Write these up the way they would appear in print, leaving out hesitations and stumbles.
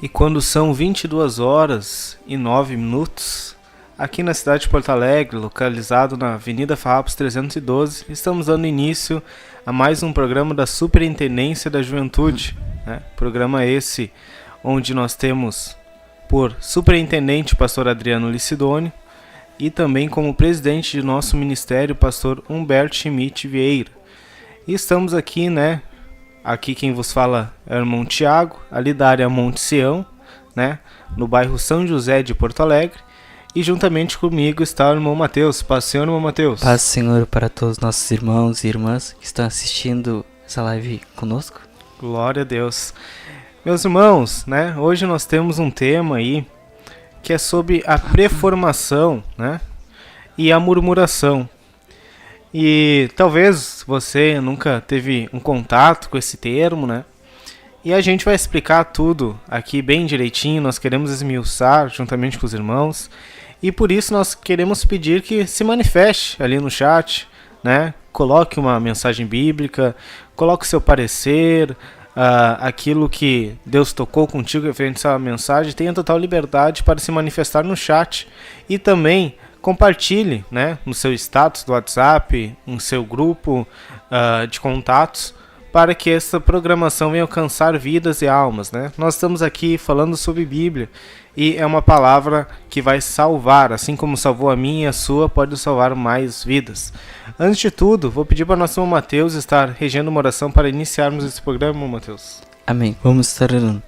E quando são 22h09, aqui na cidade de Porto Alegre, localizado na Avenida Farrapos 312, estamos dando início a mais um programa da Superintendência da Juventude, né? Programa esse onde nós temos por superintendente o pastor Adriano Licidoni e também como presidente de nosso ministério o pastor Humberto Schmidt Vieira. E estamos aqui, né? Aqui quem vos fala é o irmão Tiago, ali da área Monte Sião, né, no bairro São José de Porto Alegre. E juntamente comigo está o irmão Mateus. Paz, Senhor, irmão Mateus. Paz, Senhor, para todos os nossos irmãos e irmãs que estão assistindo essa live conosco. Glória a Deus. Meus irmãos, né, hoje nós temos um tema aí que é sobre a preformação, né, e a murmuração. E talvez você nunca teve um contato com esse termo, né? E a gente vai explicar tudo aqui bem direitinho, nós queremos esmiuçar juntamente com os irmãos. E por isso nós queremos pedir que se manifeste ali no chat, né? Coloque uma mensagem bíblica, coloque o seu parecer, aquilo que Deus tocou contigo referente a essa mensagem. Tenha total liberdade para se manifestar no chat. E também compartilhe, né, no seu status do WhatsApp, no seu grupo de contatos, para que essa programação venha alcançar vidas e almas, né? Nós estamos aqui falando sobre Bíblia e é uma palavra que vai salvar, assim como salvou a minha e a sua, pode salvar mais vidas. Antes de tudo, vou pedir para o nosso irmão Mateus estar regendo uma oração para iniciarmos esse programa, irmão Mateus. Amém. Vamos estar orando.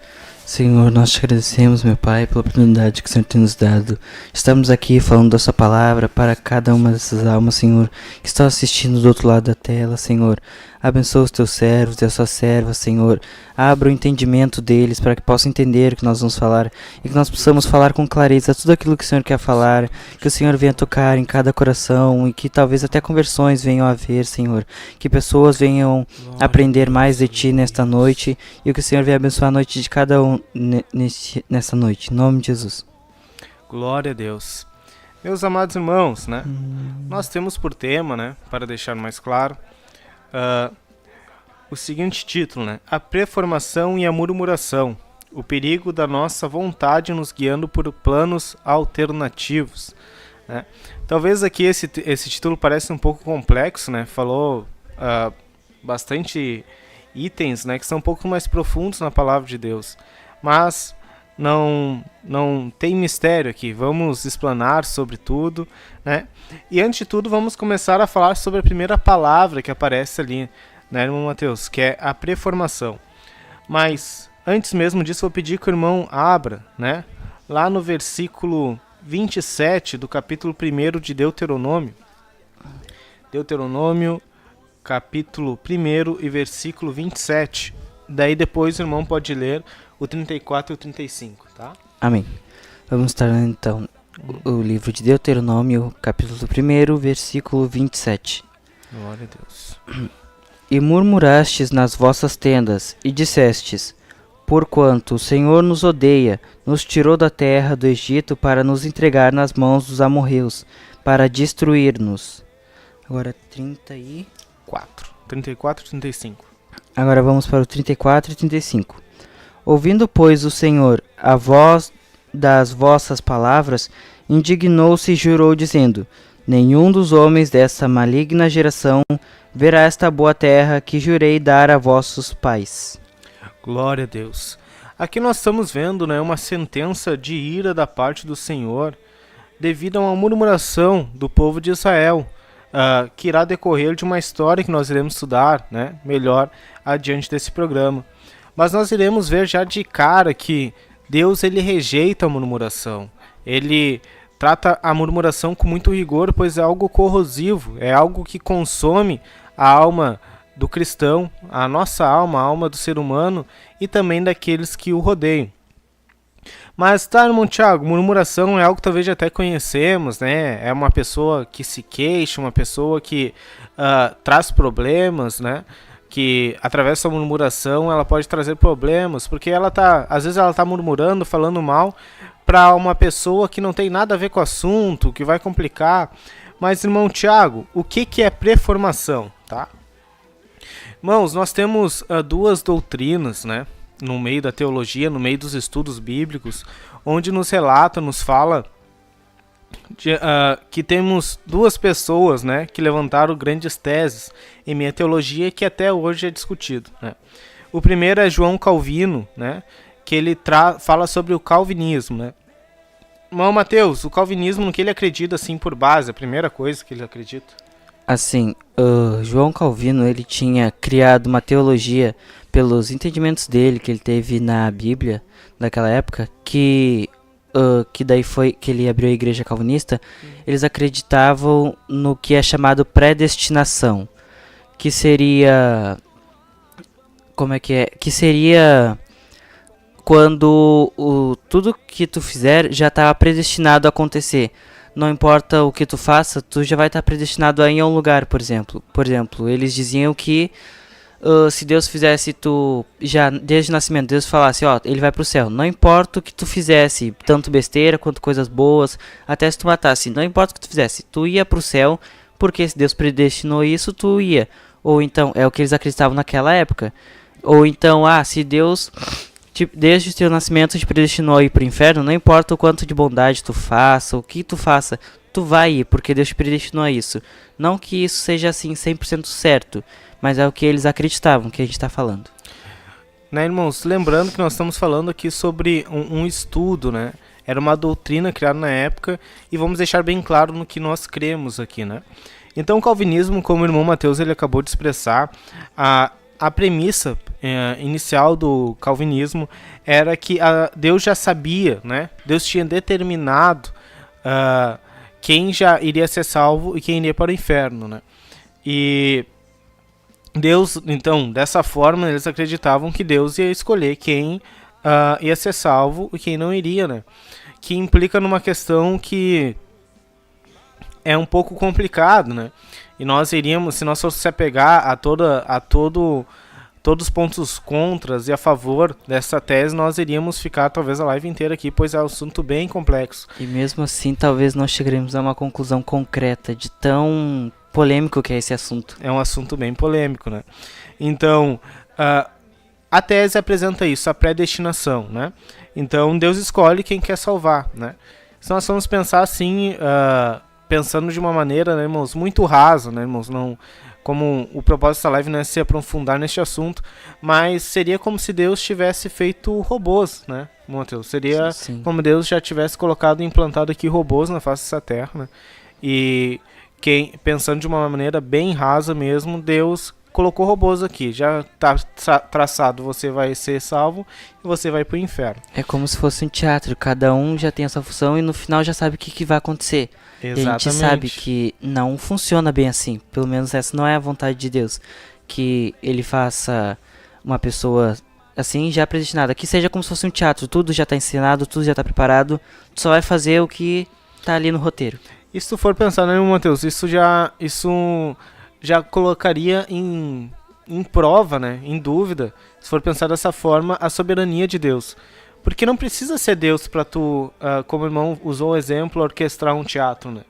Senhor, nós te agradecemos, meu Pai, pela oportunidade que o Senhor tem nos dado. Estamos aqui falando da sua palavra para cada uma dessas almas, Senhor, que estão assistindo do outro lado da tela, Senhor. Abençoa os teus servos e as suas servas, Senhor. Abra o entendimento deles para que possam entender o que nós vamos falar e que nós possamos falar com clareza tudo aquilo que o Senhor quer falar, que o Senhor venha tocar em cada coração e que talvez até conversões venham a haver, Senhor. Que pessoas venham aprender mais de Ti nesta noite e que o Senhor venha abençoar a noite de cada um nessa noite. Em nome de Jesus. Glória a Deus. Meus amados irmãos, né? Nós temos por tema, né, para deixar mais claro, o seguinte título, né? A preformação e a murmuração. O perigo da nossa vontade nos guiando por planos alternativos, né? Talvez aqui esse título pareça um pouco complexo, né? Falou bastante itens, né, que são um pouco mais profundos na palavra de Deus. Mas não tem mistério aqui. Vamos explanar sobre tudo, né? E antes de tudo, vamos começar a falar sobre a primeira palavra que aparece ali, né, irmão Mateus, que é a preformação. Mas antes mesmo disso, vou pedir que o irmão abra, né, lá no versículo 27 do capítulo 1 de Deuteronômio. Deuteronômio, capítulo 1 e versículo 27. Daí depois o irmão pode ler o 34 e o 35, tá? Amém. Vamos estar lendo então o livro de Deuteronômio, capítulo 1, versículo 27. Glória a Deus. E murmurastes nas vossas tendas, e dissestes: porquanto o Senhor nos odeia, nos tirou da terra do Egito para nos entregar nas mãos dos amorreus, para destruir-nos. Agora 34 e 35. Agora vamos para o 34 e 35. Ouvindo, pois, o Senhor a voz das vossas palavras, indignou-se e jurou, dizendo: nenhum dos homens dessa maligna geração verá esta boa terra que jurei dar a vossos pais. Glória a Deus. Aqui nós estamos vendo, né, uma sentença de ira da parte do Senhor devido a uma murmuração do povo de Israel, que irá decorrer de uma história que nós iremos estudar, né, melhor adiante desse programa. Mas nós iremos ver já de cara que Deus ele rejeita a murmuração. Ele trata a murmuração com muito rigor, pois é algo corrosivo, é algo que consome a alma do cristão, a nossa alma, a alma do ser humano e também daqueles que o rodeiam. Mas tá, irmão Tiago, murmuração é algo que talvez já até conhecemos, né? É uma pessoa que se queixa, uma pessoa que traz problemas, né? Que através da murmuração ela pode trazer problemas, porque às vezes ela tá murmurando, falando mal para uma pessoa que não tem nada a ver com o assunto, que vai complicar. Mas, irmão Tiago, o que é preformação, tá? Irmãos, nós temos duas doutrinas, né, no meio da teologia, no meio dos estudos bíblicos, onde nos relata, nos fala que temos duas pessoas, né, que levantaram grandes teses em meio à teologia que até hoje é discutido, né. O primeiro é João Calvino, né, que ele fala sobre o calvinismo, né. Irmão Mateus, o calvinismo, no que ele acredita, assim, por base, a primeira coisa que ele acredita? Assim, João Calvino, ele tinha criado uma teologia pelos entendimentos dele, que ele teve na Bíblia, naquela época, que daí foi que ele abriu a igreja calvinista. Eles acreditavam no que é chamado predestinação, que seria... Como é que é? Que seria quando tudo que tu fizer já está predestinado a acontecer. Não importa o que tu faça, tu já vai estar predestinado a ir a um lugar, por exemplo. Por exemplo, eles diziam que se Deus fizesse tu, já desde o nascimento, Deus falasse, ó, ele vai pro céu. Não importa o que tu fizesse, tanto besteira quanto coisas boas, até se tu matasse, não importa o que tu fizesse, tu ia pro céu, porque se Deus predestinou isso, tu ia. Ou então, é o que eles acreditavam naquela época. Ou então, se Deus... desde o teu nascimento te predestinou a ir pro inferno, não importa o quanto de bondade tu faça, o que tu faça, tu vai ir, porque Deus te predestinou a isso. Não que isso seja assim 100% certo, mas é o que eles acreditavam, que a gente está falando. Né, irmãos, lembrando que nós estamos falando aqui sobre um estudo, né? Era uma doutrina criada na época e vamos deixar bem claro no que nós cremos aqui, né? Então o calvinismo, como o irmão Mateus ele acabou de expressar, a premissa inicial do calvinismo era que Deus já sabia, né? Deus tinha determinado quem já iria ser salvo e quem iria para o inferno, né? E Deus, então, dessa forma, eles acreditavam que Deus ia escolher quem ia ser salvo e quem não iria, né? Que implica numa questão que é um pouco complicado, né? E nós iríamos, se nós fosse se apegar a todos os pontos contras e a favor dessa tese, nós iríamos ficar talvez a live inteira aqui, pois é um assunto bem complexo. E mesmo assim, talvez não chegaremos a uma conclusão concreta de tão polêmico que é esse assunto. É um assunto bem polêmico, né? Então, a tese apresenta isso, a predestinação, né? Então, Deus escolhe quem quer salvar, né? Se nós vamos pensar assim, pensando de uma maneira, né, irmãos, muito rasa, né, irmãos, não... Como o propósito da live não é se aprofundar neste assunto, mas seria como se Deus tivesse feito robôs, né, Mateus? Seria Sim. como Deus já tivesse colocado e implantado aqui robôs na face dessa terra, né? E pensando de uma maneira bem rasa mesmo, Deus colocou robôs aqui. Já está traçado, você vai ser salvo e você vai para o inferno. É como se fosse um teatro, cada um já tem a sua função e no final já sabe o que vai acontecer. Exatamente. E a gente sabe que não funciona bem assim. Pelo menos essa não é a vontade de Deus. Que ele faça uma pessoa assim já predestinada. Que seja como se fosse um teatro. Tudo já está ensinado, tudo já está preparado. Tu só vai fazer o que está ali no roteiro. E se tu for pensar, né, Mateus? Isso já colocaria em prova, né, em dúvida, se for pensar dessa forma, a soberania de Deus. Porque não precisa ser Deus para tu, como o irmão usou o exemplo, orquestrar um teatro, né?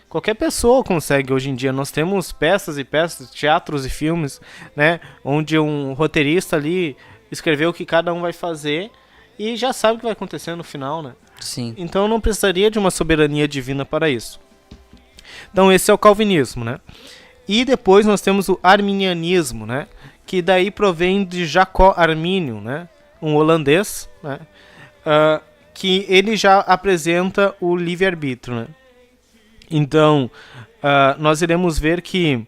Qualquer pessoa consegue hoje em dia. Nós temos peças e peças, teatros e filmes, né? Onde um roteirista ali escreveu o que cada um vai fazer e já sabe o que vai acontecer no final, né? Sim. Então não precisaria de uma soberania divina para isso. Então esse é o calvinismo, né? E depois nós temos o arminianismo, né? Que daí provém de Jacó Arminio, né? Um holandês, né? Que ele já apresenta o livre-arbítrio, né? Então, nós iremos ver que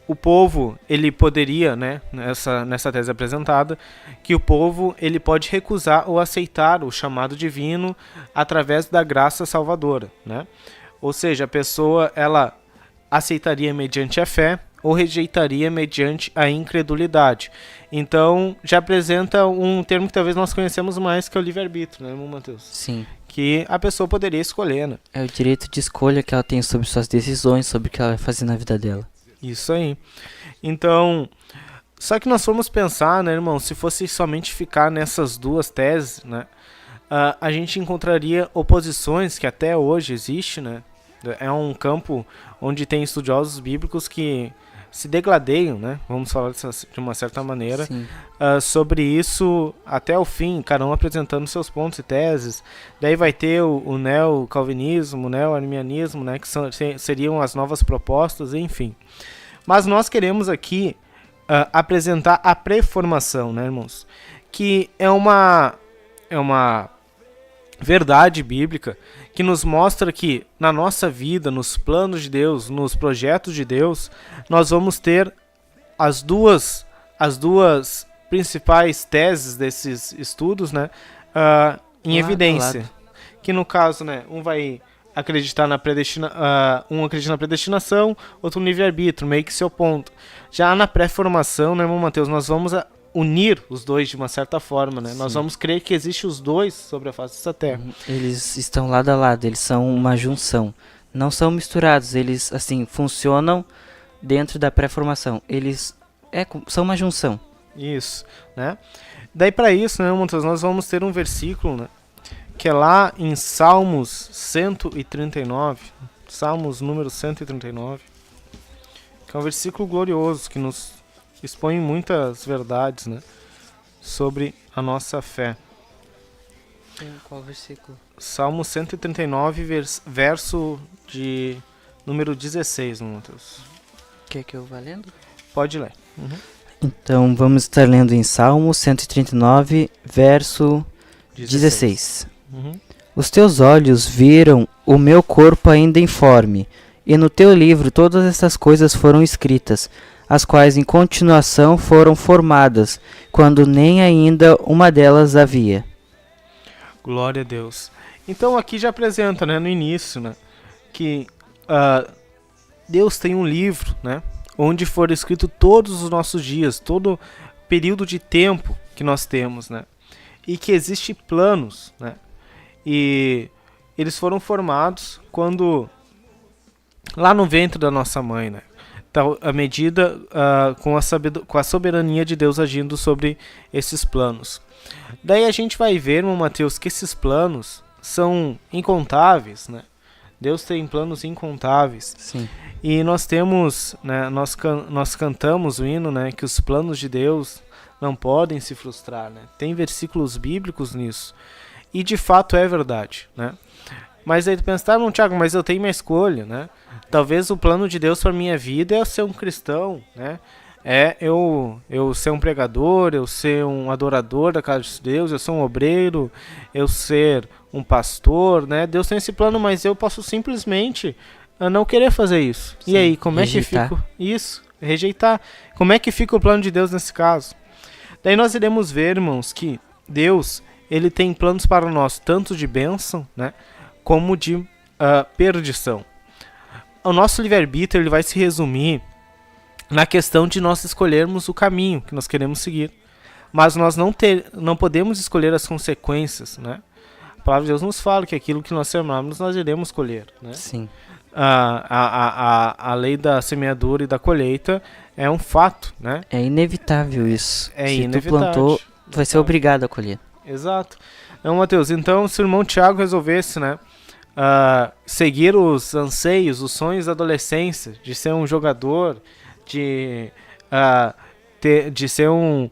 o povo, ele poderia, né, nessa tese apresentada, que o povo ele pode recusar ou aceitar o chamado divino através da graça salvadora, né? Ou seja, a pessoa ela aceitaria mediante a fé ou rejeitaria mediante a incredulidade. Então, já apresenta um termo que talvez nós conhecemos mais, que é o livre-arbítrio, né, irmão Mateus? Sim. Que a pessoa poderia escolher, né? É o direito de escolha que ela tem sobre suas decisões, sobre o que ela vai fazer na vida dela. Isso aí. Então, só que nós formos pensar, né, irmão, se fosse somente ficar nessas duas teses, né, a gente encontraria oposições que até hoje existe, né? É um campo onde tem estudiosos bíblicos que se degladeiam, né? Vamos falar de uma certa maneira, Sim. sobre isso até o fim, cada um apresentando seus pontos e teses. Daí vai ter o neo-calvinismo, o neo-arminianismo, né? Que seriam as novas propostas, enfim. Mas nós queremos aqui apresentar a pré-formação, né, irmãos? Que é uma verdade bíblica que nos mostra que na nossa vida, nos planos de Deus, nos projetos de Deus, nós vamos ter as duas principais teses desses estudos, né, em evidência. Que no caso, né, um vai acreditar na um acredita na predestinação, outro no livre-arbítrio, meio que seu ponto. Já na pré-formação, né, irmão Mateus, nós vamos unir os dois de uma certa forma, né? Sim. Nós vamos crer que existe os dois sobre a face dessa terra. Eles estão lado a lado, eles são uma junção. Não são misturados, eles, assim, funcionam dentro da pré-formação. Eles são uma junção. Isso, né? Daí para isso, né, nós vamos ter um versículo, né, que é lá em Salmos 139, Salmos número 139, que é um versículo glorioso que nos expõe muitas verdades, né, sobre a nossa fé. Qual versículo? Salmo 139, verso de número 16, Matheus. Quer que eu vá lendo? Pode ler. Então, vamos estar lendo em Salmo 139, verso 16. Os teus olhos viram o meu corpo ainda informe, e no teu livro todas essas coisas foram escritas, as quais em continuação foram formadas, quando nem ainda uma delas havia. Glória a Deus. Então aqui já apresenta, né, no início, né, que Deus tem um livro, né, onde foram escritos todos os nossos dias, todo período de tempo que nós temos, né, e que existem planos, né, e eles foram formados quando lá no ventre da nossa mãe, né, à medida com a soberania de Deus agindo sobre esses planos. Daí a gente vai ver, irmão Mateus, que esses planos são incontáveis, né? Deus tem planos incontáveis. Sim. E nós temos, né, nós cantamos o hino, né, que os planos de Deus não podem se frustrar, né? Tem versículos bíblicos nisso. E de fato é verdade, né? Mas aí tu pensa, não, Thiago, mas eu tenho minha escolha, né? Talvez o plano de Deus para minha vida é eu ser um cristão, né? É eu ser um pregador, eu ser um adorador da casa de Deus, eu ser um obreiro, eu ser um pastor, né? Deus tem esse plano, mas eu posso simplesmente não querer fazer isso. Sim, e aí, como rejeitar. É que fica isso? Rejeitar. Como é que fica o plano de Deus nesse caso? Daí nós iremos ver, irmãos, que Deus, ele tem planos para nós, tanto de bênção, né, como de perdição. O nosso livre-arbítrio ele vai se resumir na questão de nós escolhermos o caminho que nós queremos seguir. Mas nós não podemos escolher as consequências, né? A palavra de Deus nos fala que aquilo que nós semearmos, nós iremos colher, né? Sim. A lei da semeadura e da colheita é um fato, né? É inevitável isso. É Se inevitável. tu plantou, vai ser obrigado a colher. Exato. Não, Mateus, então se o irmão Tiago resolvesse, né, seguir os anseios, os sonhos da adolescência, de ser um jogador, de ser um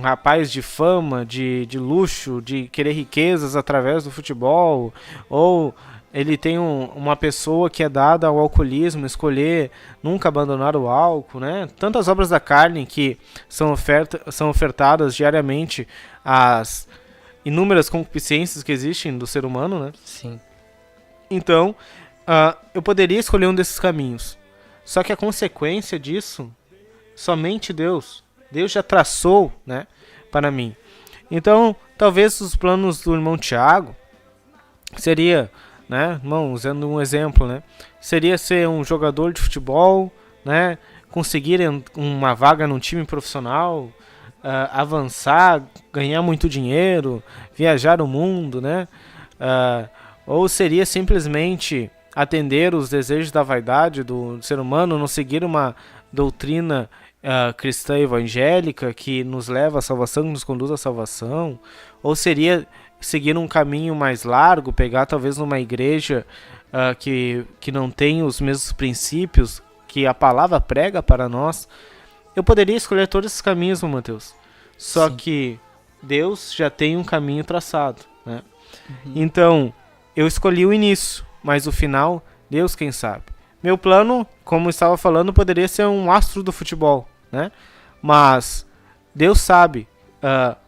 rapaz de fama, de luxo, de querer riquezas através do futebol, ou ele tem uma pessoa que é dada ao alcoolismo, escolher nunca abandonar o álcool, né? Tantas obras da carne que são ofertadas diariamente às inúmeras concupiscências que existem do ser humano, né? Sim. Então, eu poderia escolher um desses caminhos. Só que a consequência disso, somente Deus já traçou, né, para mim. Então, talvez os planos do irmão Tiago seria, né, irmão, usando um exemplo, né, seria ser um jogador de futebol, né, conseguir uma vaga num time profissional, avançar, ganhar muito dinheiro, viajar o mundo, né, ou seria simplesmente atender os desejos da vaidade do ser humano, não seguir uma doutrina cristã evangélica que nos leva à salvação, que nos conduz à salvação, ou seria seguir um caminho mais largo, pegar talvez numa igreja que não tem os mesmos princípios que a palavra prega para nós, eu poderia escolher todos esses caminhos, Mateus. Só Sim. que Deus já tem um caminho traçado, né? Então, eu escolhi o início, mas o final, Deus quem sabe. Meu plano, como eu estava falando, poderia ser um astro do futebol, né? Mas Deus sabe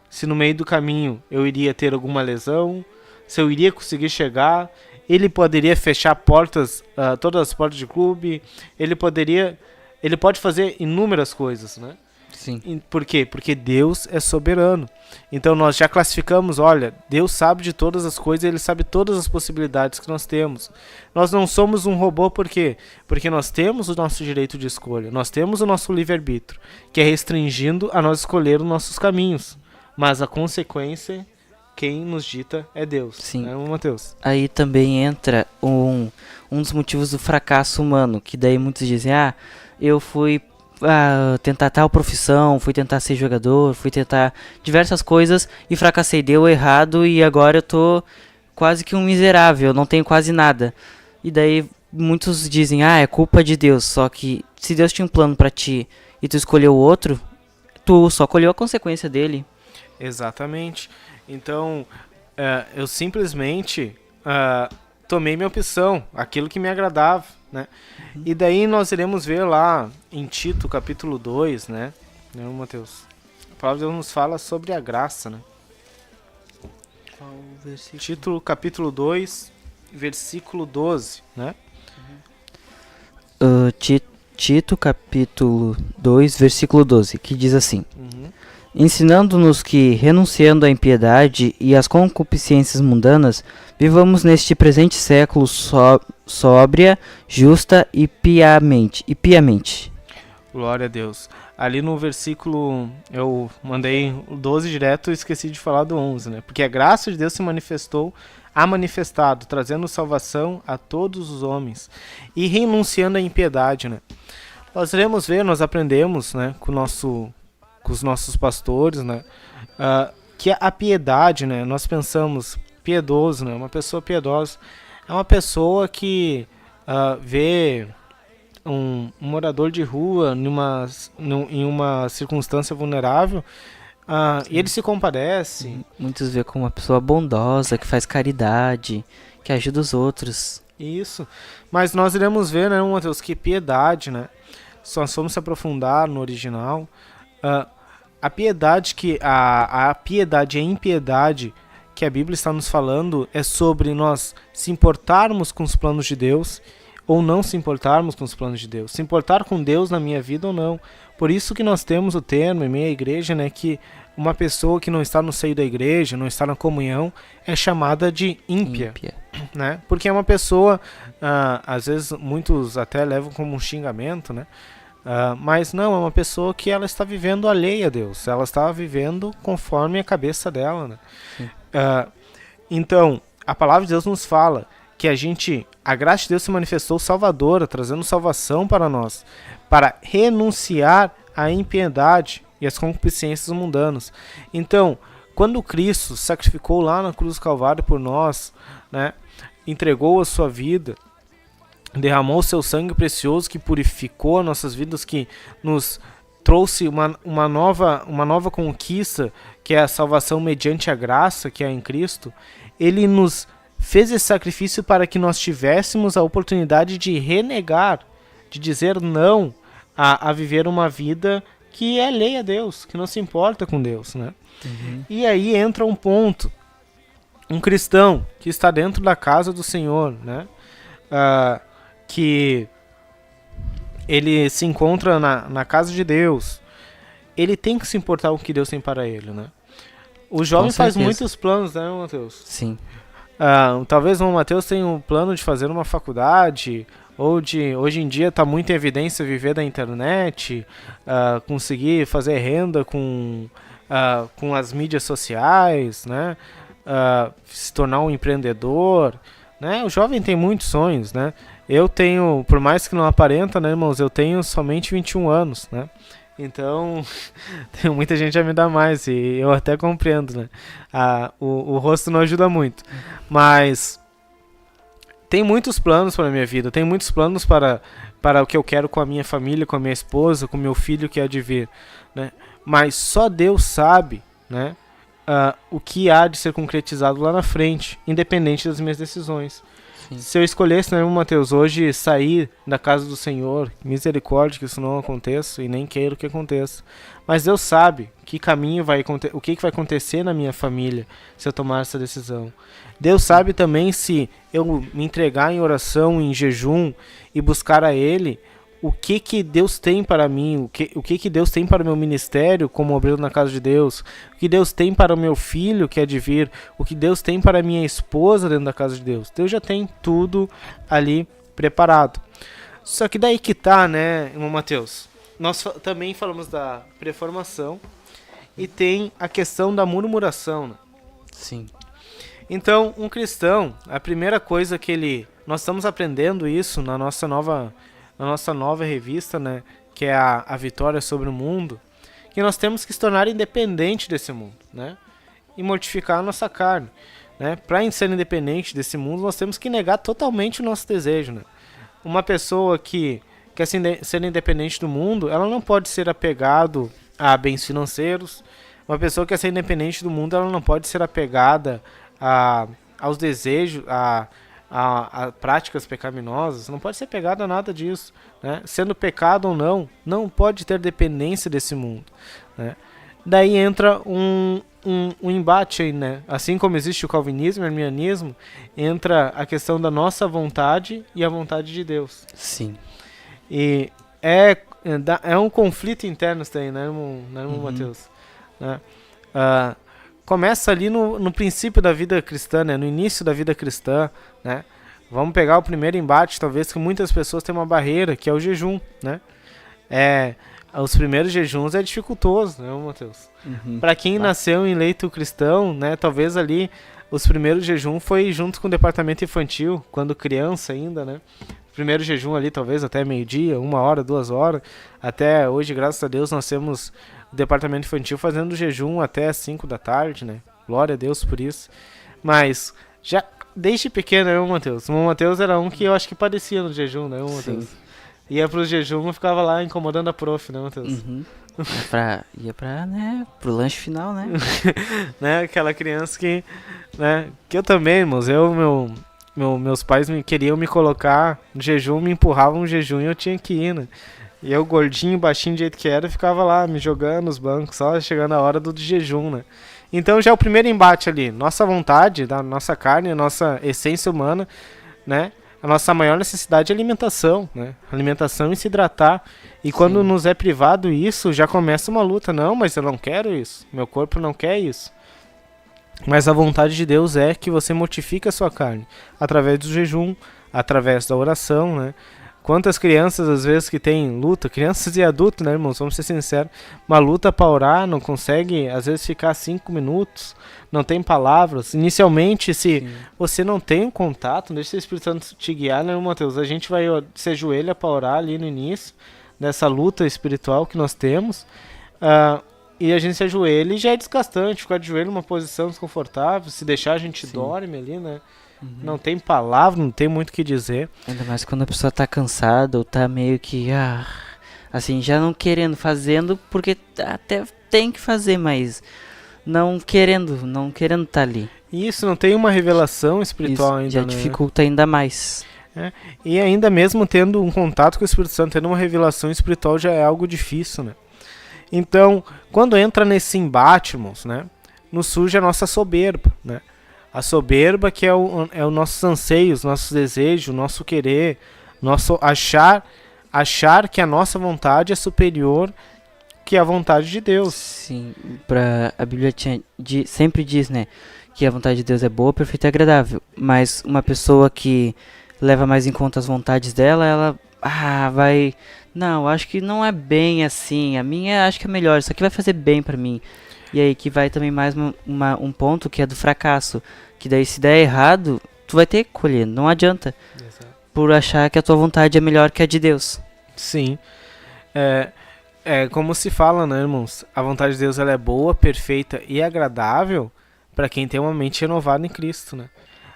se no meio do caminho eu iria ter alguma lesão, se eu iria conseguir chegar. Ele poderia fechar portas, todas as portas de clube. Ele pode fazer inúmeras coisas, né? Sim. Por quê? Porque Deus é soberano. Então nós já classificamos, olha, Deus sabe de todas as coisas, Ele sabe todas as possibilidades que nós temos. Nós não somos um robô, por quê? Porque nós temos o nosso direito de escolha, nós temos o nosso livre-arbítrio, que é restringindo a nós escolher os nossos caminhos. Mas a consequência, quem nos dita é Deus. Sim. Né, Mateus? Aí também entra um dos motivos do fracasso humano, que daí muitos dizem, eu fui tentar tal profissão, fui tentar ser jogador, fui tentar diversas coisas e fracassei, deu errado e agora eu tô quase que um miserável, não tenho quase nada. E daí muitos dizem, é culpa de Deus, só que se Deus tinha um plano pra ti e tu escolheu o outro, tu só colheu a consequência dele. Exatamente. Então, eu simplesmente tomei minha opção, aquilo que me agradava, né? E daí nós iremos ver lá em Tito, capítulo 2, né? Não, Mateus? A palavra de Deus nos fala sobre a graça, né? Qual versículo? Tito, capítulo 2, versículo 12, né? Tito, capítulo 2, versículo 12, que diz assim: ensinando-nos que, renunciando à impiedade e às concupiscências mundanas, vivamos neste presente século sóbria, justa e piamente. Glória a Deus. Ali no versículo, eu mandei o 12 direto e esqueci de falar do 11, né? Porque a graça de Deus se manifestado, trazendo salvação a todos os homens e renunciando à impiedade, né? Nós iremos ver, nós aprendemos, né, com os nossos pastores, né, que a piedade, né, nós pensamos, piedoso, né, uma pessoa piedosa é uma pessoa que vê um morador de rua em uma circunstância vulnerável e ele se compadece. Muitos vê como uma pessoa bondosa, que faz caridade, que ajuda os outros. Isso, mas nós iremos ver, né, Mateus, que piedade, né, só vamos se aprofundar no original. A piedade a piedade e a impiedade que a Bíblia está nos falando é sobre nós se importarmos com os planos de Deus ou não se importarmos com os planos de Deus, se importar com Deus na minha vida ou não. Por isso que nós temos o termo em meia igreja, né, que uma pessoa que não está no seio da igreja, não está na comunhão, é chamada de ímpia. Né? Porque é uma pessoa, às vezes muitos até levam como um xingamento, né? Mas não, é uma pessoa que ela está vivendo alheia a Deus, ela está vivendo conforme a cabeça dela, né? Então, a palavra de Deus nos fala que a graça de Deus se manifestou salvadora, trazendo salvação para nós, para renunciar à impiedade e às concupiscências mundanas. Então, quando Cristo sacrificou lá na cruz do Calvário por nós, né, entregou a sua vida, derramou seu sangue precioso que purificou as nossas vidas, que nos trouxe uma nova conquista, que é a salvação mediante a graça, que é em Cristo. Ele nos fez esse sacrifício para que nós tivéssemos a oportunidade de renegar, de dizer não a viver uma vida que é alheia a Deus, que não se importa com Deus, né? E aí entra um ponto. Um cristão que está dentro da casa do Senhor, né? Que ele se encontra na casa de Deus, ele tem que se importar com o que Deus tem para ele, né? O jovem faz muitos planos, né, Mateus? Sim. Talvez o Mateus tenha um plano de fazer uma faculdade, ou de, hoje em dia está muito em evidência viver da internet, conseguir fazer renda com as mídias sociais, né? Se tornar um empreendedor, né? O jovem tem muitos sonhos, né? Eu tenho, por mais que não aparenta, né, irmãos, eu tenho somente 21 anos, né? Então, tem muita gente a me dar mais, e eu até compreendo, né? O rosto não ajuda muito, mas tem muitos planos para a minha vida, tem muitos planos para para o que eu quero com a minha família, com a minha esposa, com o meu filho que há de vir, né? Mas só Deus sabe, né, o que há de ser concretizado lá na frente, independente das minhas decisões. Sim. Se eu escolhesse, né, Mateus, hoje sair da casa do Senhor, misericórdia que isso não aconteça e nem queiro que aconteça. Mas Deus sabe que caminho o que vai acontecer na minha família se eu tomar essa decisão. Deus sabe também se eu me entregar em oração, em jejum e buscar a Ele, o que Deus tem para mim, o que Deus tem para o meu ministério como obreiro na casa de Deus, o que Deus tem para o meu filho que é de vir, o que Deus tem para a minha esposa dentro da casa de Deus. Deus já tem tudo ali preparado. Só que daí que tá, né, irmão Mateus? Nós também falamos da preformação e tem a questão da murmuração, né? Sim. Então, um cristão, a primeira coisa que nós estamos aprendendo isso na nossa nova revista, né, que é a Vitória sobre o Mundo, que nós temos que se tornar independente desse mundo, né, e mortificar a nossa carne, né. Para ser independente desse mundo, nós temos que negar totalmente o nosso desejo, né. Uma pessoa que quer ser independente do mundo, ela não pode ser apegado a bens financeiros. Uma pessoa que quer ser independente do mundo, ela não pode ser apegada aos desejos, a práticas pecaminosas, não pode ser pegado a nada disso, né? Sendo pecado ou não pode ter dependência desse mundo, né? Daí entra um embate aí, né? Assim como existe o calvinismo e o arminianismo, entra a questão da nossa vontade e a vontade de Deus. Sim. E é um conflito interno isso daí, né, irmão Mateus? Né? Começa ali no princípio da vida cristã, né? No início da vida cristã, né? Vamos pegar o primeiro embate, talvez que muitas pessoas têm uma barreira, que é o jejum, né? Os primeiros jejuns é dificultoso, né, Mateus? Para quem nasceu em leito cristão, né? Talvez ali os primeiros jejum foi junto com o departamento infantil, quando criança ainda, né? Primeiro jejum ali, talvez até meio-dia, 1 hora, 2 horas. Até hoje, graças a Deus, nós temos o departamento infantil fazendo jejum até 5 da tarde, né? Glória a Deus por isso. Mas, já desde pequeno, né, Mateus? O Mateus era um que eu acho que padecia no jejum, né, Mateus? Ia pro jejum e ficava lá incomodando a prof, né, Mateus? Ia pra, né, pro lanche final, né? Né, aquela criança que eu também, irmãos, meus pais queriam me colocar no jejum, me empurravam no jejum e eu tinha que ir, né? E eu, gordinho, baixinho do jeito que era, ficava lá me jogando nos bancos, só chegando a hora do jejum, né? Então já é o primeiro embate ali, nossa vontade, da nossa carne, a nossa essência humana, né? A nossa maior necessidade é alimentação, né? Alimentação e se hidratar. E quando nos é privado isso, já começa uma luta. Não, mas eu não quero isso, meu corpo não quer isso. Mas a vontade de Deus é que você mortifique a sua carne através do jejum, através da oração, né? Quantas crianças, às vezes, que tem luta, crianças e adultos, né, irmãos? Vamos ser sinceros, uma luta para orar, não consegue, às vezes, ficar 5 minutos, não tem palavras. Inicialmente, se você não tem um contato, deixa o Espírito Santo te guiar, né, Mateus? A gente vai se ajoelha para orar ali no início dessa luta espiritual que nós temos, e a gente se ajoelha e já é desgastante, ficar de joelho numa posição desconfortável, se deixar a gente dorme ali, né? Não tem palavra, não tem muito o que dizer. Ainda mais quando a pessoa tá cansada ou tá meio que, assim, já não querendo, fazendo, porque até tem que fazer, mas não querendo tá ali. Isso, não tem uma revelação espiritual ainda, já dificulta ainda mais. E ainda mesmo tendo um contato com o Espírito Santo, tendo uma revelação espiritual já é algo difícil, né? Então, quando entra nesse embate, irmãos, né, nos surge a nossa soberba, né? A soberba que é os nossos anseios, nossos desejos, nosso querer, nosso achar que a nossa vontade é superior que a vontade de Deus. Sim, a Bíblia sempre diz, né, que a vontade de Deus é boa, perfeita e agradável. Mas uma pessoa que leva mais em conta as vontades dela, ela vai... Não, acho que não é bem assim, a minha acho que é melhor, isso aqui vai fazer bem pra mim. E aí que vai também mais um ponto que é do fracasso. Que daí se der errado, tu vai ter que colher, não adianta. Exato. Por achar que a tua vontade é melhor que a de Deus. Sim. Como se fala, né, irmãos? A vontade de Deus ela é boa, perfeita e agradável para quem tem uma mente renovada em Cristo, né?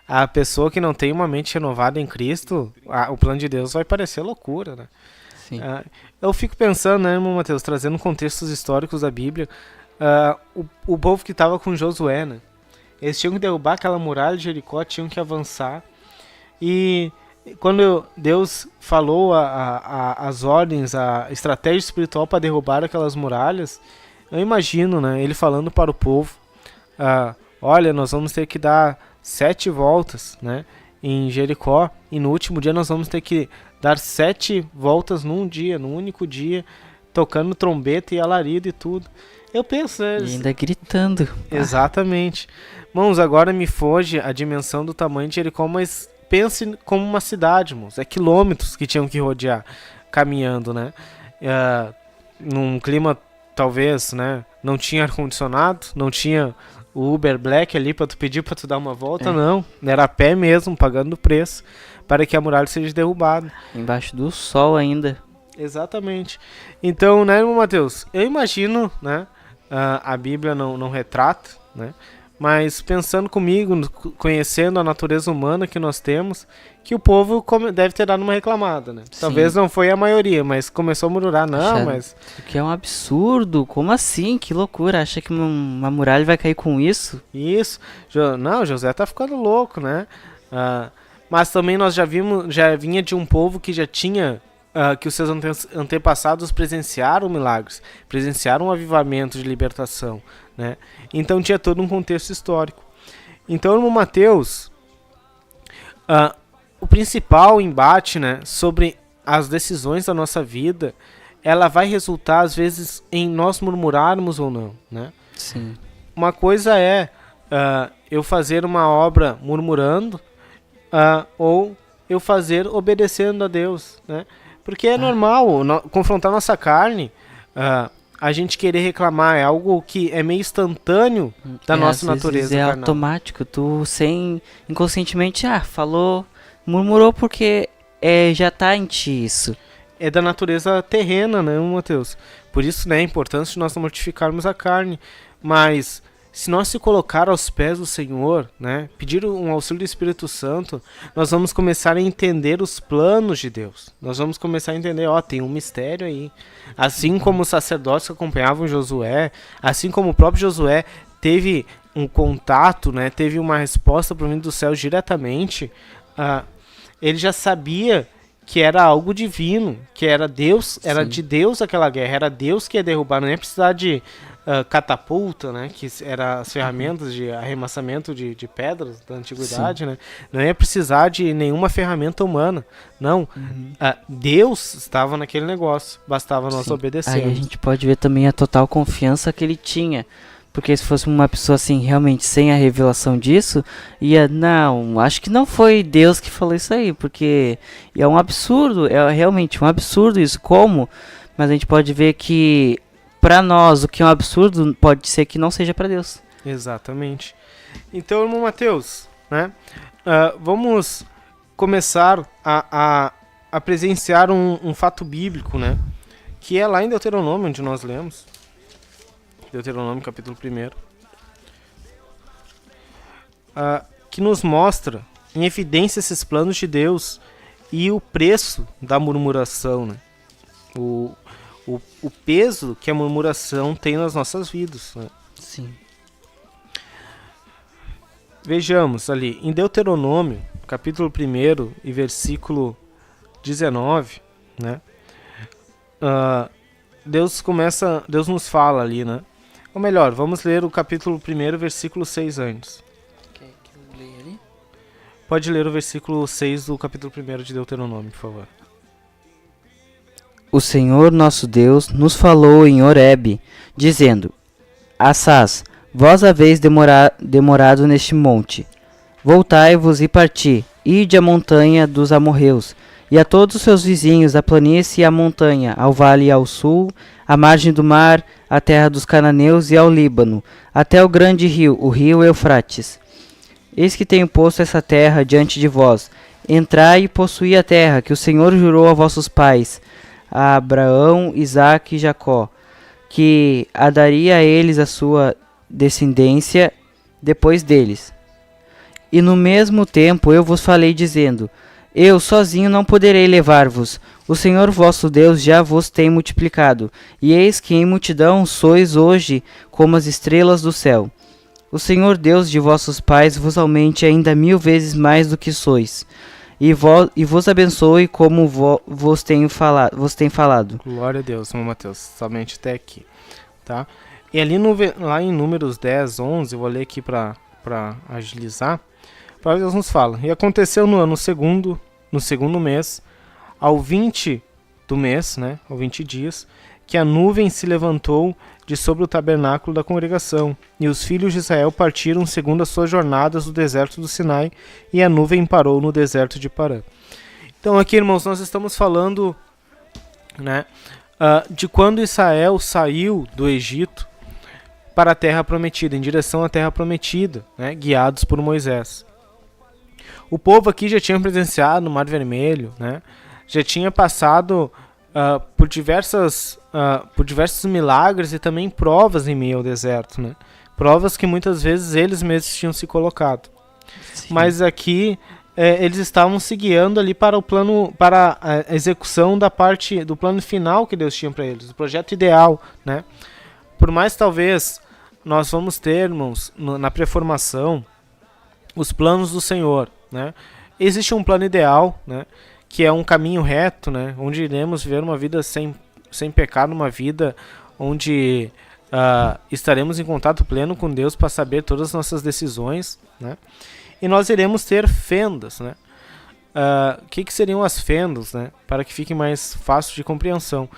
a pessoa que não tem uma mente renovada em Cristo, o plano de Deus vai parecer loucura, né? Sim. Eu fico pensando, né, irmão Mateus, trazendo contextos históricos da Bíblia, o povo que estava com Josué, né? Eles tinham que derrubar aquela muralha de Jericó, tinham que avançar. E quando Deus falou as ordens, a estratégia espiritual para derrubar aquelas muralhas, eu imagino, né, ele falando para o povo, olha, nós vamos ter que dar 7 voltas, né, em Jericó, e no último dia nós vamos ter que dar 7 voltas num único dia, tocando trombeta e alarido e tudo. Eu penso, né, E ainda gritando. exatamente. Irmãos, agora me foge a dimensão do tamanho de Jericó, mas pense como uma cidade, irmãos. É quilômetros que tinham que rodear caminhando, né? Num clima, talvez, né? Não tinha ar-condicionado, não tinha o Uber Black ali para tu pedir para tu dar uma volta, não. Era a pé mesmo, pagando o preço para que a muralha seja derrubada. Embaixo do sol ainda. Exatamente. Então, né, irmão Mateus, eu imagino, né? A Bíblia não retrata, né? Mas pensando comigo, conhecendo a natureza humana que nós temos, que o povo deve ter dado uma reclamada, né? Sim. Talvez não foi a maioria, mas começou a murmurar, mas... Que é um absurdo, como assim? Que loucura, acha que uma muralha vai cair com isso? Isso, não, José tá ficando louco, né? Mas também nós já vinha de um povo que já tinha... que os seus antepassados presenciaram milagres, presenciaram um avivamento de libertação, né? Então tinha todo um contexto histórico. Então, irmão Mateus, o principal embate, né, sobre as decisões da nossa vida, ela vai resultar às vezes em nós murmurarmos ou não, né? Sim. Uma coisa é eu fazer uma obra murmurando, ou eu fazer obedecendo a Deus, né? Porque é normal confrontar nossa carne, a gente querer reclamar, é algo que é meio instantâneo da nossa natureza é carnal. Automático, tu inconscientemente, falou, murmurou porque já tá em ti isso. É da natureza terrena, né, Mateus? Por isso, né, é importante nós não mortificarmos a carne, mas... Se nós se colocar aos pés do Senhor, né, pedir um auxílio do Espírito Santo, nós vamos começar a entender os planos de Deus. Nós vamos começar a entender, tem um mistério aí. Assim como os sacerdotes que acompanhavam Josué, assim como o próprio Josué teve um contato, né, teve uma resposta provinda do céu diretamente, ele já sabia que era algo divino, que era Deus, era de Deus aquela guerra, era Deus que ia derrubar, não ia precisar de catapulta, né, que eram as ferramentas de arremessamento de pedras da antiguidade, né, não ia precisar de nenhuma ferramenta humana, não, Deus estava naquele negócio, bastava nós obedecermos. Aí a gente pode ver também a total confiança que ele tinha, porque se fosse uma pessoa assim, realmente sem a revelação disso, acho que não foi Deus que falou isso aí, porque é um absurdo, é realmente um absurdo isso, como? Mas a gente pode ver que para nós o que é um absurdo pode ser que não seja para Deus. Exatamente. Então, irmão Mateus, né, vamos começar a presenciar um fato bíblico, né, que é lá em Deuteronômio, onde nós lemos. Deuteronômio capítulo 1, que nos mostra em evidência esses planos de Deus e o preço da murmuração, né? O peso que a murmuração tem nas nossas vidas, né? Sim. Vejamos ali, em Deuteronômio, capítulo 1 e versículo 19, né? Deus nos fala ali, né? Ou melhor, vamos ler o capítulo 1, versículo 6 antes. Quer que eu leia ali? Pode ler o versículo 6 do capítulo 1 de Deuteronômio, por favor. O Senhor nosso Deus nos falou em Horebe, dizendo: Assás, vós haveis demorado neste monte. Voltai-vos e parti, ide à montanha dos amorreus, e a todos os seus vizinhos, a planície e a montanha, ao vale e ao sul, à margem do mar, à terra dos cananeus e ao Líbano, até o grande rio, o rio Eufrates. Eis que tenho posto essa terra diante de vós. Entrai e possuí a terra que o Senhor jurou a vossos pais, a Abraão, Isaque e Jacó, que a daria a eles a sua descendência depois deles. E no mesmo tempo eu vos falei dizendo, eu sozinho não poderei levar-vos, o Senhor vosso Deus já vos tem multiplicado, e eis que em multidão sois hoje como as estrelas do céu. O Senhor Deus de vossos pais vos aumente ainda 1000 vezes mais do que sois, e vos abençoe como vos tem falado. Glória a Deus, irmão Mateus, somente até aqui, tá? E ali lá em Números 10, 11, eu vou ler aqui para agilizar. A palavra de Deus nos fala: e aconteceu no segundo mês, ao 20 do mês, né, ao 20 dias, que a nuvem se levantou de sobre o tabernáculo da congregação, e os filhos de Israel partiram segundo as suas jornadas do deserto do Sinai, e a nuvem parou no deserto de Parã. Então aqui, irmãos, nós estamos falando, né, de quando Israel saiu do Egito para a terra prometida, em direção à terra prometida, né, guiados por Moisés. O povo aqui já tinha presenciado o Mar Vermelho, né, já tinha passado por diversos milagres e também provas em meio ao deserto, né? Provas que muitas vezes eles mesmos tinham se colocado. Sim. Mas aqui eles estavam se guiando ali para o plano, para a execução da parte do plano final que Deus tinha para eles, o projeto ideal, né? Por mais talvez nós vamos ter, irmãos, na pré-formação, os planos do Senhor, né? Existe um plano ideal, né, que é um caminho reto, né, onde iremos viver uma vida sem pecado, uma vida onde estaremos em contato pleno com Deus para saber todas as nossas decisões, né, e nós iremos ter fendas, né. O que seriam as fendas, né, para que fique mais fácil de compreensão?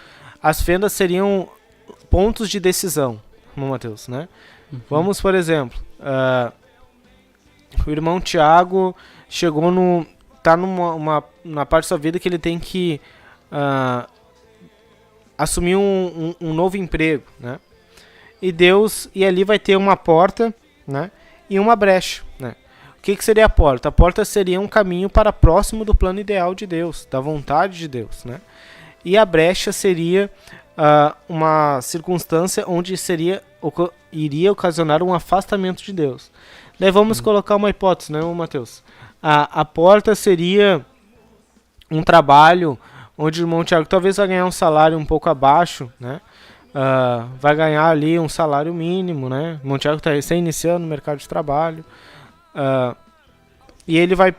As fendas seriam pontos de decisão, irmão Mateus, né? Uhum. Vamos, por exemplo, o irmão Tiago chegou tá na parte da sua vida que ele tem que assumir um novo emprego, né? E ali vai ter uma porta, né, e uma brecha, né? O que seria a porta? A porta seria um caminho para próximo do plano ideal de Deus, da vontade de Deus, né? E a brecha seria uma circunstância onde iria ocasionar um afastamento de Deus. Daí vamos colocar uma hipótese, né, Mateus? A porta seria um trabalho onde o irmão Tiago talvez vai ganhar um salário um pouco abaixo, né? Vai ganhar ali um salário mínimo, né? O irmão Tiago está recém-iniciando no mercado de trabalho. E ele vai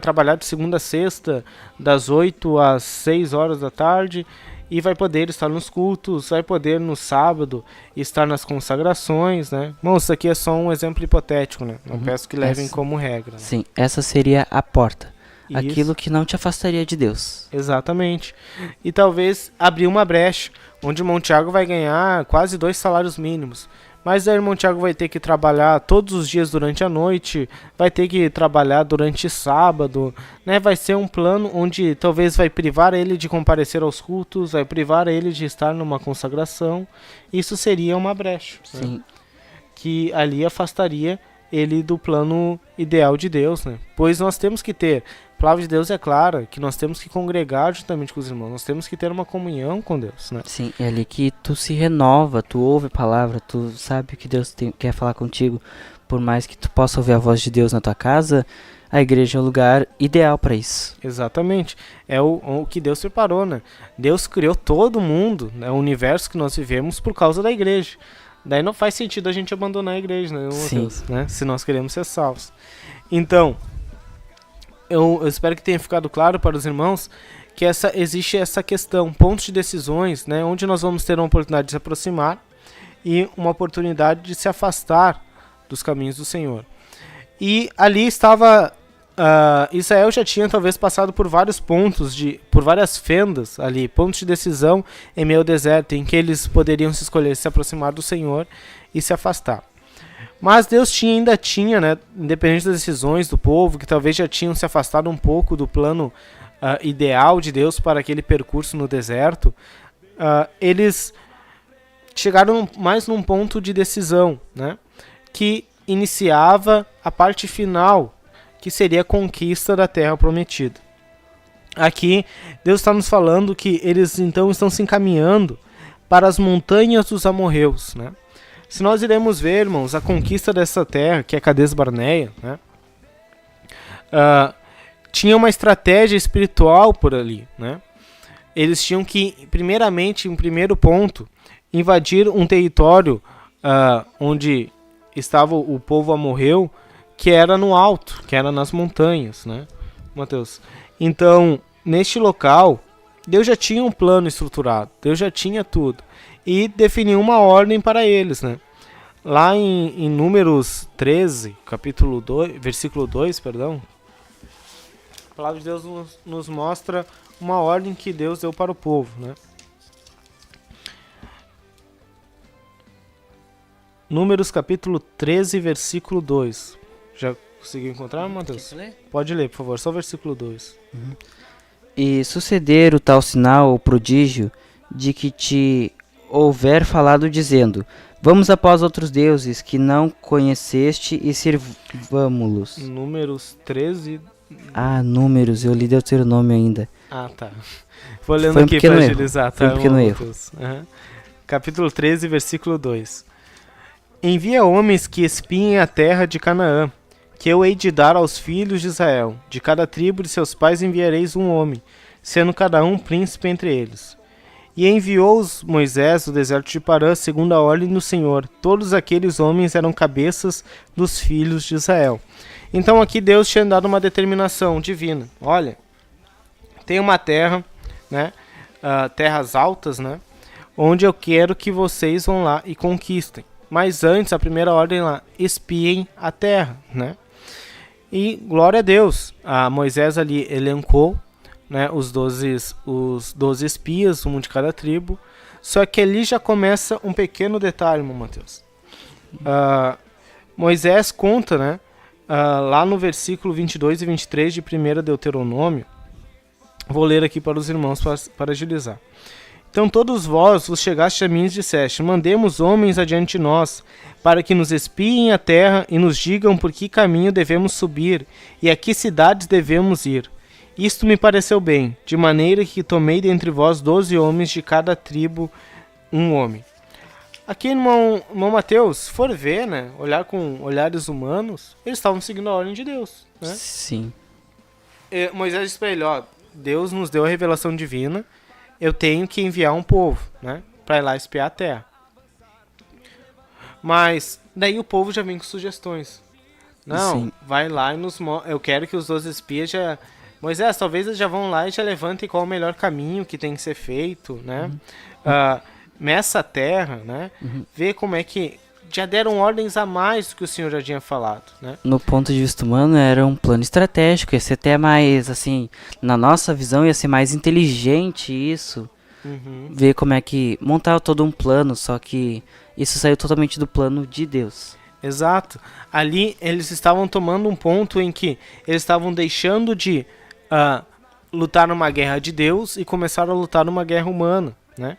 trabalhar de segunda a sexta, das 8 às 6 horas da tarde, e vai poder estar nos cultos, vai poder no sábado estar nas consagrações, né? Bom, isso aqui é só um exemplo hipotético, né? Não peço que levem como regra. Né? Sim, essa seria a porta. Isso. Aquilo que não te afastaria de Deus. Exatamente. E talvez abrir uma brecha, onde o irmão Tiago vai ganhar quase 2 salários mínimos. Mas o irmão Tiago vai ter que trabalhar todos os dias durante a noite, vai ter que trabalhar durante sábado, né? Vai ser um plano onde talvez vai privar ele de comparecer aos cultos, vai privar ele de estar numa consagração. Isso seria uma brecha, sim, né? Que ali afastaria ele do plano ideal de Deus, né? Pois nós temos que ter, a palavra de Deus é clara, que nós temos que congregar juntamente com os irmãos, nós temos que ter uma comunhão com Deus, né? Sim, é ali que tu se renova, tu ouve a palavra, tu sabe que Deus quer falar contigo. Por mais que tu possa ouvir a voz de Deus na tua casa, a igreja é o lugar ideal para isso. Exatamente, é o que Deus preparou, né? Deus criou todo mundo, né? O universo que nós vivemos por causa da igreja. Daí não faz sentido a gente abandonar a igreja, né, Mateus, né? Se nós queremos ser salvos. Então, eu espero que tenha ficado claro para os irmãos que existe essa questão, pontos de decisões, né, onde nós vamos ter uma oportunidade de se aproximar e uma oportunidade de se afastar dos caminhos do Senhor. E ali estava Israel já tinha talvez passado por vários pontos, por várias fendas ali, pontos de decisão em meio ao deserto, em que eles poderiam se escolher se aproximar do Senhor e se afastar. Mas Deus ainda tinha, né, independente das decisões do povo, que talvez já tinham se afastado um pouco do plano ideal de Deus para aquele percurso no deserto, eles chegaram mais num ponto de decisão, né, que iniciava a parte final, que seria a conquista da terra prometida. Aqui, Deus está nos falando que eles então estão se encaminhando para as montanhas dos amorreus, né? Se nós iremos ver, irmãos, a conquista dessa terra, que é Cades Barneia, né? Tinha uma estratégia espiritual por ali, né? Eles tinham que, primeiramente, em primeiro ponto, invadir um território onde estava o povo amorreu, que era no alto, que era nas montanhas, né, Mateus? Então, neste local, Deus já tinha um plano estruturado, Deus já tinha tudo, e definiu uma ordem para eles, né? Lá em Números 13, capítulo 2, versículo 2, perdão, a palavra de Deus nos mostra uma ordem que Deus deu para o povo, né? Números capítulo 13, versículo 2. Já conseguiu encontrar, Matheus? Pode ler, por favor, só o versículo 2. E suceder o tal sinal ou prodígio de que te houver falado dizendo: vamos após outros deuses que não conheceste e sirvamo-los. Números 13. Números, eu li Deuteronômio ainda. Tá. Vou lendo aqui para agilizar, tá? Foi um pequeno erro. Capítulo 13, versículo 2. Envia homens que espiem a terra de Canaã, que eu hei de dar aos filhos de Israel. De cada tribo de seus pais enviareis um homem, sendo cada um príncipe entre eles. E enviou-os Moisés do deserto de Parã, segundo a ordem do Senhor. Todos aqueles homens eram cabeças dos filhos de Israel. Então aqui Deus tinha dado uma determinação divina. Olha, tem uma terra, né, terras altas, né, onde eu quero que vocês vão lá e conquistem. Mas antes, a primeira ordem lá, espiem a terra, né? E glória a Deus, Moisés ali elencou, né, os 12 espias, um de cada tribo. Só que ali já começa um pequeno detalhe, meu Mateus. Moisés conta, né, lá no versículo 22 e 23 de 1 Deuteronômio. Vou ler aqui para os irmãos para agilizar. Então todos vós vos chegastes a mim e disseste: mandemos homens adiante de nós, para que nos espiem a terra e nos digam por que caminho devemos subir e a que cidades devemos ir. Isto me pareceu bem, de maneira que tomei dentre vós 12 homens de cada tribo, um homem. Aqui, irmão Mateus, se for ver, né, olhar com olhares humanos, eles estavam seguindo a ordem de Deus, né? Sim. Moisés disse para ele: Deus nos deu a revelação divina, eu tenho que enviar um povo, né, para ir lá espiar a terra. Mas daí o povo já vem com sugestões. Não, sim, vai lá e eu quero que os 12 espias já... Moisés, talvez eles já vão lá e já levantem qual é o melhor caminho que tem que ser feito, né? Nessa terra, né? Ver como é que... Já deram ordens a mais do que o Senhor já tinha falado, né? No ponto de vista humano, era um plano estratégico. Ia ser até mais, assim... Na nossa visão, ia ser mais inteligente isso. Ver como é que... Montar todo um plano, só que... Isso saiu totalmente do plano de Deus. Exato. Ali, eles estavam tomando um ponto em que... Eles estavam deixando de... lutar numa guerra de Deus e começaram a lutar numa guerra humana, né?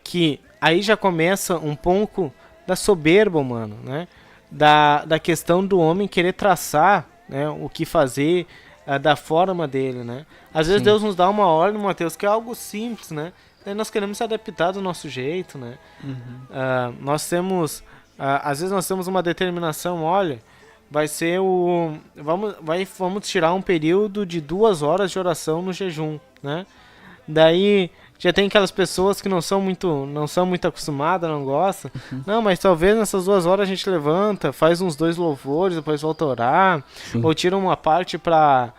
Que aí já começa um pouco da soberba humana, né? Da questão do homem querer traçar, né, o que fazer da forma dele, né? Às vezes Deus nos dá uma ordem, Mateus, que é algo simples, né? Daí nós queremos se adaptar do nosso jeito, né? Nós temos, às vezes nós temos uma determinação, olha, vai ser vamos tirar um período de 2 horas de oração no jejum, né? Daí já tem aquelas pessoas que não são muito acostumadas, não gostam. Não, mas talvez nessas 2 horas a gente levanta, faz uns 2 louvores, depois volta a orar, ou tira uma parte para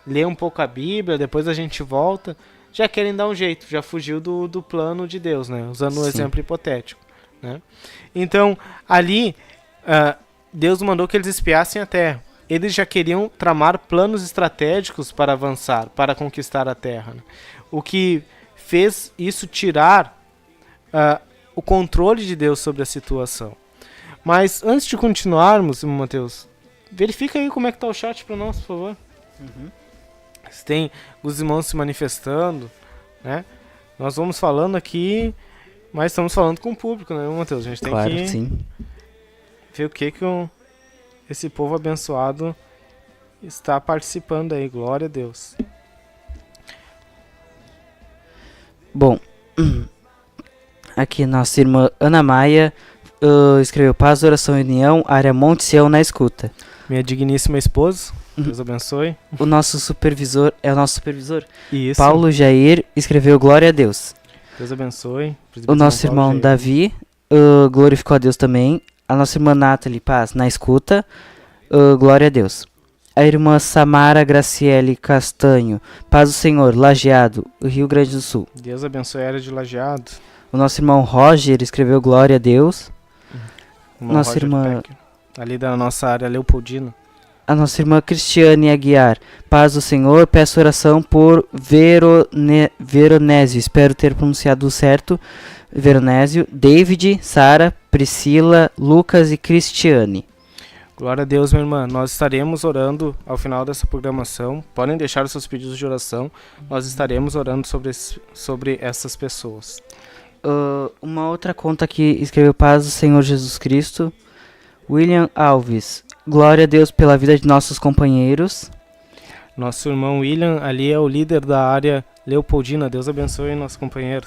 ler um pouco a Bíblia, depois a gente volta. Já querem dar um jeito, já fugiu do plano de Deus, né? Usando um exemplo hipotético, né? Então, ali, Deus mandou que eles espiassem a terra. Eles já queriam tramar planos estratégicos para avançar, para conquistar a terra, né? O que fez isso tirar o controle de Deus sobre a situação. Mas antes de continuarmos, Mateus, verifica aí como é que está o chat para nós, por favor. Se tem os irmãos se manifestando, né? Nós vamos falando aqui, mas estamos falando com o público, né, Mateus? A gente tem que sim, ver o que esse povo abençoado está participando aí. Glória a Deus. Bom, Aqui nossa irmã Ana Maia escreveu paz, oração e união, área Monte Sião na escuta. Minha digníssima esposa, Deus abençoe. O nosso supervisor, é o nosso supervisor, Isso. Paulo Jair, escreveu glória a Deus. Deus abençoe. O nosso irmão Davi glorificou a Deus também. A nossa irmã Nathalie, paz, na escuta, glória a Deus. A irmã Samara Graciele Castanho, paz do Senhor, Lajeado, Rio Grande do Sul. Deus abençoe a área de Lajeado. O nosso irmão Roger escreveu glória a Deus. Nossa Roger irmã... Peck, ali da nossa área Leopoldina. A nossa irmã Cristiane Aguiar, paz do Senhor, peço oração por Veronésio, espero ter pronunciado certo, Veronésio, David, Sara, Priscila, Lucas e Cristiane. Glória a Deus, minha irmã. Nós estaremos orando ao final dessa programação. Podem deixar os seus pedidos de oração. Nós estaremos orando sobre essas pessoas. Uma outra conta que escreveu paz do Senhor Jesus Cristo, William Alves, glória a Deus pela vida de nossos companheiros. Nosso irmão William ali é o líder da área Leopoldina. Deus abençoe nosso companheiro.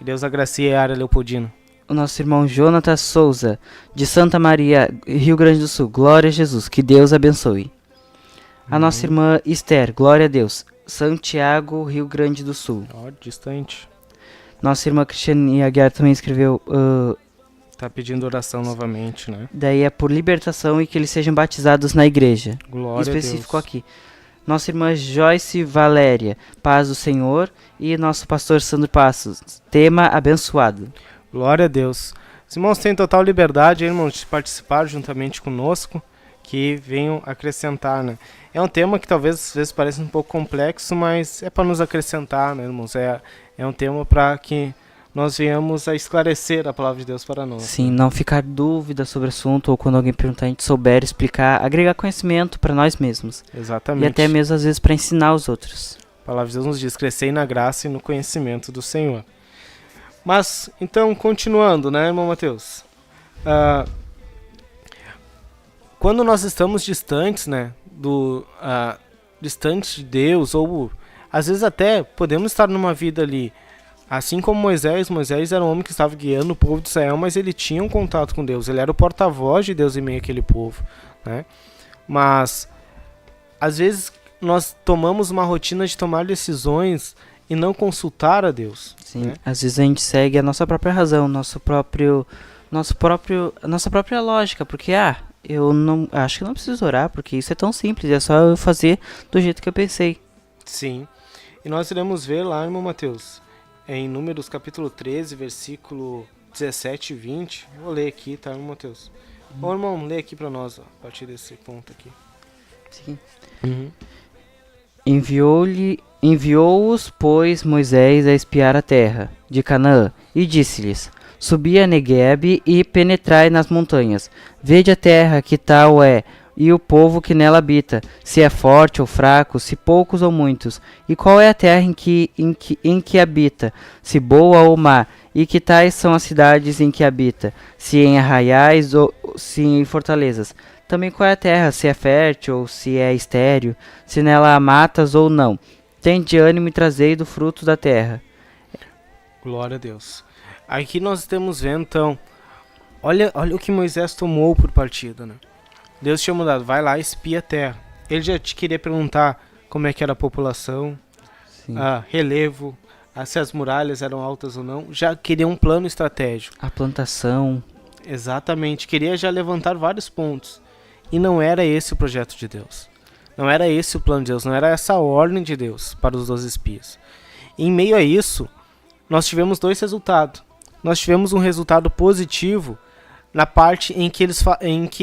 Deus agracie a área Leopoldina. O nosso irmão Jonathan Souza, de Santa Maria, Rio Grande do Sul, glória a Jesus, que Deus abençoe. A nossa irmã Esther, glória a Deus, Santiago, Rio Grande do Sul. Distante. Nossa irmã Cristiane Aguiar também escreveu... Tá pedindo oração novamente, né? Daí é por libertação e que eles sejam batizados na igreja. Glória específico a Deus. Aqui. Nossa irmã Joyce Valéria, paz do Senhor. E nosso pastor Sandro Passos, tema abençoado. Glória a Deus. Os irmãos têm total liberdade, irmãos, de participar juntamente conosco, que venham acrescentar, né? É um tema que talvez às vezes pareça um pouco complexo, mas é para nos acrescentar, né, irmãos? É um tema para que nós venhamos a esclarecer a palavra de Deus para nós. Sim, não ficar dúvida sobre o assunto, ou quando alguém perguntar, a gente souber explicar, agregar conhecimento para nós mesmos. Exatamente. E até mesmo às vezes para ensinar os outros. A palavra de Deus nos diz, crescei na graça e no conhecimento do Senhor. Mas, então, continuando, né, irmão Mateus? Quando nós estamos distantes, né, distantes de Deus, ou às vezes até podemos estar numa vida ali, assim como Moisés era um homem que estava guiando o povo de Israel, mas ele tinha um contato com Deus, ele era o porta-voz de Deus em meio àquele povo, né? Mas, às vezes, nós tomamos uma rotina de tomar decisões e não consultar a Deus. Sim, né? Às vezes a gente segue a nossa própria razão, nossa própria lógica, porque eu não acho que não preciso orar, porque isso é tão simples, é só eu fazer do jeito que eu pensei. Sim. E nós iremos ver lá, irmão Mateus, em Números capítulo 13, versículo 17 e 20. Vou ler aqui, tá, irmão Mateus? Ô, irmão, lê aqui para nós, ó, a partir desse ponto aqui. Sim. Uhum. Enviou-os, pois, Moisés a espiar a terra de Canaã, e disse-lhes: Subi a Neguebe e penetrai nas montanhas. Vede a terra que tal é, e o povo que nela habita, se é forte ou fraco, se poucos ou muitos. E qual é a terra em que habita, se boa ou má, e que tais são as cidades em que habita, se em arraiais ou se em fortalezas. Também qual é a terra, se é fértil ou se é estéril, se nela há matas ou não. Tende ânimo e trazei do fruto da terra. Glória a Deus. Aqui nós estamos vendo, então, olha o que Moisés tomou por partida, né? Deus tinha mandado, vai lá, espia a terra. Ele já te queria perguntar como é que era a população, relevo, se as muralhas eram altas ou não. Já queria um plano estratégico. A plantação. Exatamente, queria já levantar vários pontos. E não era esse o projeto de Deus. Não era esse o plano de Deus, não era essa a ordem de Deus para os 12 espias. E em meio a isso, nós tivemos dois resultados. Nós tivemos um resultado positivo na parte em que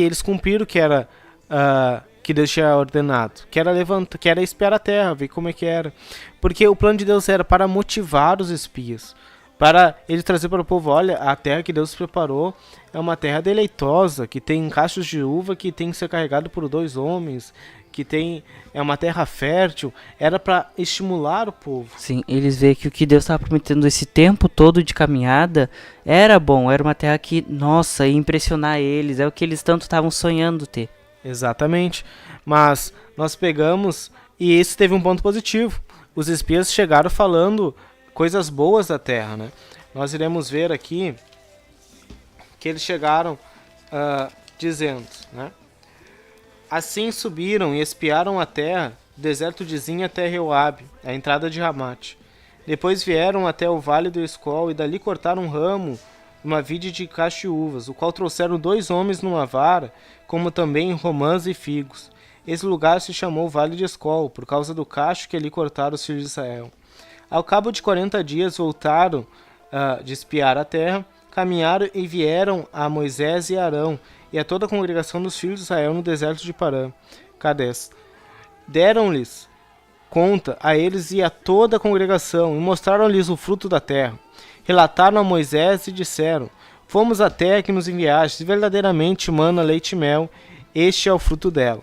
eles cumpriram que Deus tinha ordenado, que era espiar a terra, ver como é que era. Porque o plano de Deus era para motivar os espias, para ele trazer para o povo, olha, a terra que Deus preparou é uma terra deleitosa, que tem cachos de uva que tem que ser carregado por 2 homens, é uma terra fértil, era para estimular o povo. Sim, eles veem que o que Deus estava prometendo esse tempo todo de caminhada era bom, era uma terra que, nossa, ia impressionar eles, é o que eles tanto estavam sonhando ter. Exatamente, mas nós pegamos, e esse teve um ponto positivo, os espias chegaram falando coisas boas da terra, né? nós iremos ver aqui que eles chegaram dizendo, né? Assim subiram e espiaram a terra, o deserto de Zin até Reuabe, a entrada de Ramate. Depois vieram até o vale do Escol e dali cortaram um ramo de uma vide de cacho de uvas, o qual trouxeram 2 homens numa vara, como também romãs e figos. Esse lugar se chamou Vale de Escol, por causa do cacho que ali cortaram os filhos de Israel. Ao cabo de 40 dias voltaram de espiar a terra, caminharam e vieram a Moisés e Arão e a toda a congregação dos filhos de Israel no deserto de Parã, Cades. Deram-lhes conta a eles e a toda a congregação e mostraram-lhes o fruto da terra. Relataram a Moisés e disseram: fomos à terra que nos enviastes, e verdadeiramente mana leite e mel, este é o fruto dela.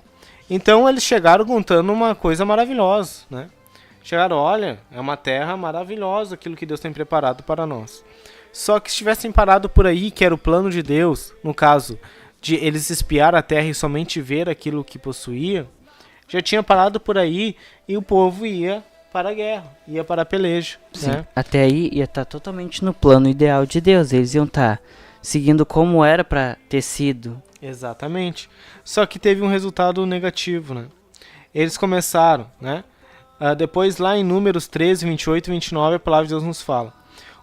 Então eles chegaram contando uma coisa maravilhosa, né? Chegaram, olha, é uma terra maravilhosa aquilo que Deus tem preparado para nós. Só que se tivessem parado por aí, que era o plano de Deus, no caso de eles espiar a terra e somente ver aquilo que possuía, já tinha parado por aí e o povo ia para a guerra, ia para a peleja. Sim, né? até aí ia estar totalmente no plano ideal de Deus. Eles iam estar seguindo como era para ter sido. Exatamente. Só que teve um resultado negativo, né? Eles começaram, né? Depois lá em Números 13, 28 e 29 a palavra de Deus nos fala: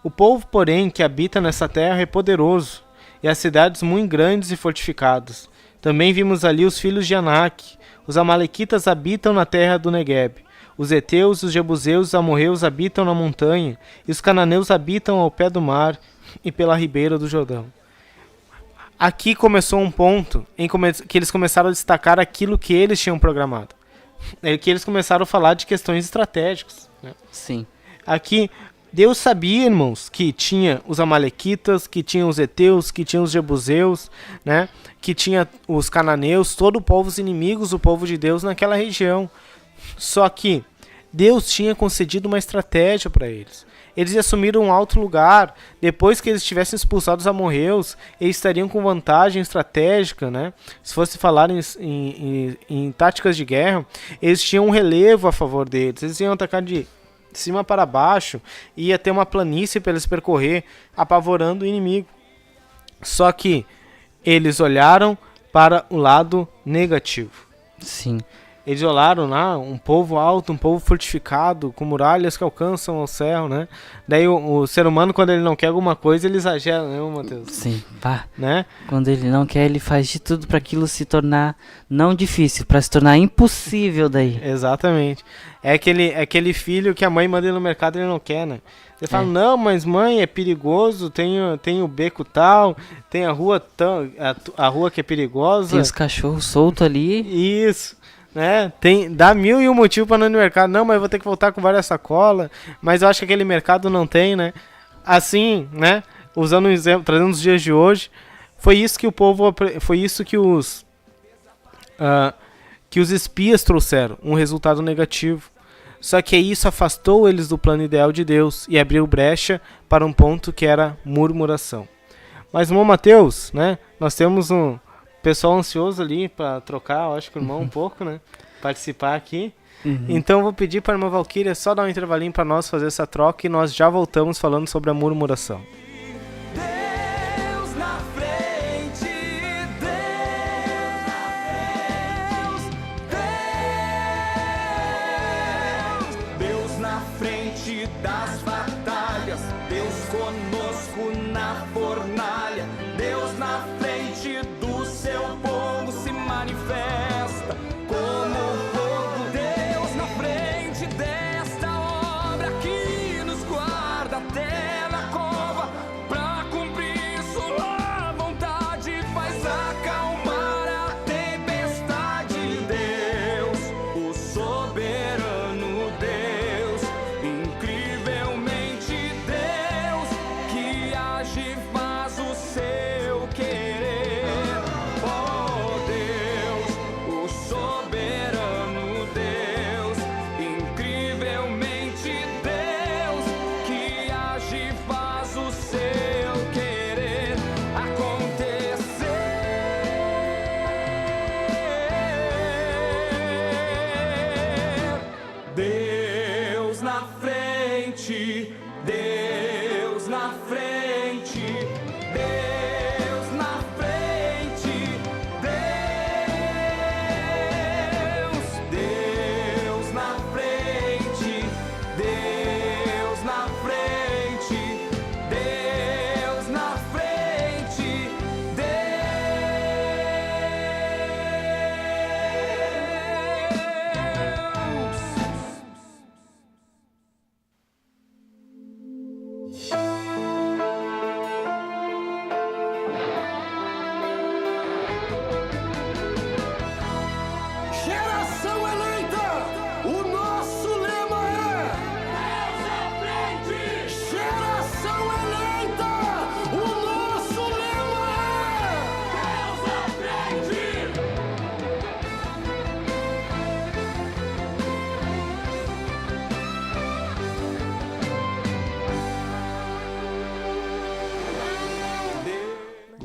o povo, porém, que habita nessa terra é poderoso, e as cidades muito grandes e fortificadas. Também vimos ali os filhos de Anak. Os amalequitas habitam na terra do Negueb. Os heteus, os jebuseus e os amorreus habitam na montanha, e os cananeus habitam ao pé do mar e pela ribeira do Jordão. Aqui começou um ponto em que eles começaram a destacar aquilo que eles tinham programado. É que eles começaram a falar de questões estratégicas. Né? Sim. Aqui, Deus sabia, irmãos, que tinha os amalequitas, que tinha os heteus, que tinha os jebuseus, né? Que tinha os cananeus, todo o povo, os inimigos do povo de Deus naquela região. Só que Deus tinha concedido uma estratégia para eles. Eles assumiram um alto lugar. Depois que eles tivessem expulsado os amorreus, eles estariam com vantagem estratégica, né? Se fosse falar em táticas de guerra, eles tinham um relevo a favor deles. Eles iam atacar de cima para baixo, e ia ter uma planície para eles percorrer, apavorando o inimigo. Só que eles olharam para o lado negativo. Sim. Eles olharam lá, um povo alto, um povo fortificado, com muralhas que alcançam ao céu, né? Daí o ser humano, quando ele não quer alguma coisa, ele exagera, né, Mateus? Sim, pá. Né? Quando ele não quer, ele faz de tudo para aquilo se tornar não difícil, para se tornar impossível daí. Exatamente. É aquele filho que a mãe manda ir no mercado e ele não quer, né? Ele fala, não, mas mãe, é perigoso, tem o beco tal, tem a rua que é perigosa. Tem os cachorros soltos ali. Isso. Né? Dá 1001 motivo para não ir no mercado. Não, mas eu vou ter que voltar com várias sacolas. Mas eu acho que aquele mercado não tem, né? Assim, né? Usando um exemplo, trazendo os dias de hoje, foi isso que os espias trouxeram, um resultado negativo. Só que isso afastou eles do plano ideal de Deus e abriu brecha para um ponto que era murmuração. Mas, irmão Mateus, né? Nós temos um pessoal ansioso ali para trocar, eu acho que o irmão um pouco, né? Participar aqui. Uhum. Então eu vou pedir para a irmã Valquíria só dar um intervalinho para nós fazer essa troca e nós já voltamos falando sobre a murmuração. Deus na frente, Deus na frente das batalhas, Deus conosco na fornalha, Deus na frente do seu povo se manifesta como fogo. Deus na frente desta obra que nos guarda até na cova, pra cumprir sua vontade, faz acalmar a tempestade. Deus, o soberano Deus, incrivelmente Deus, que age e faz o seu querer. Oh Deus, o soberano Deus, incrivelmente Deus, que age e faz o seu querer acontecer. Deus na frente, Deus na frente.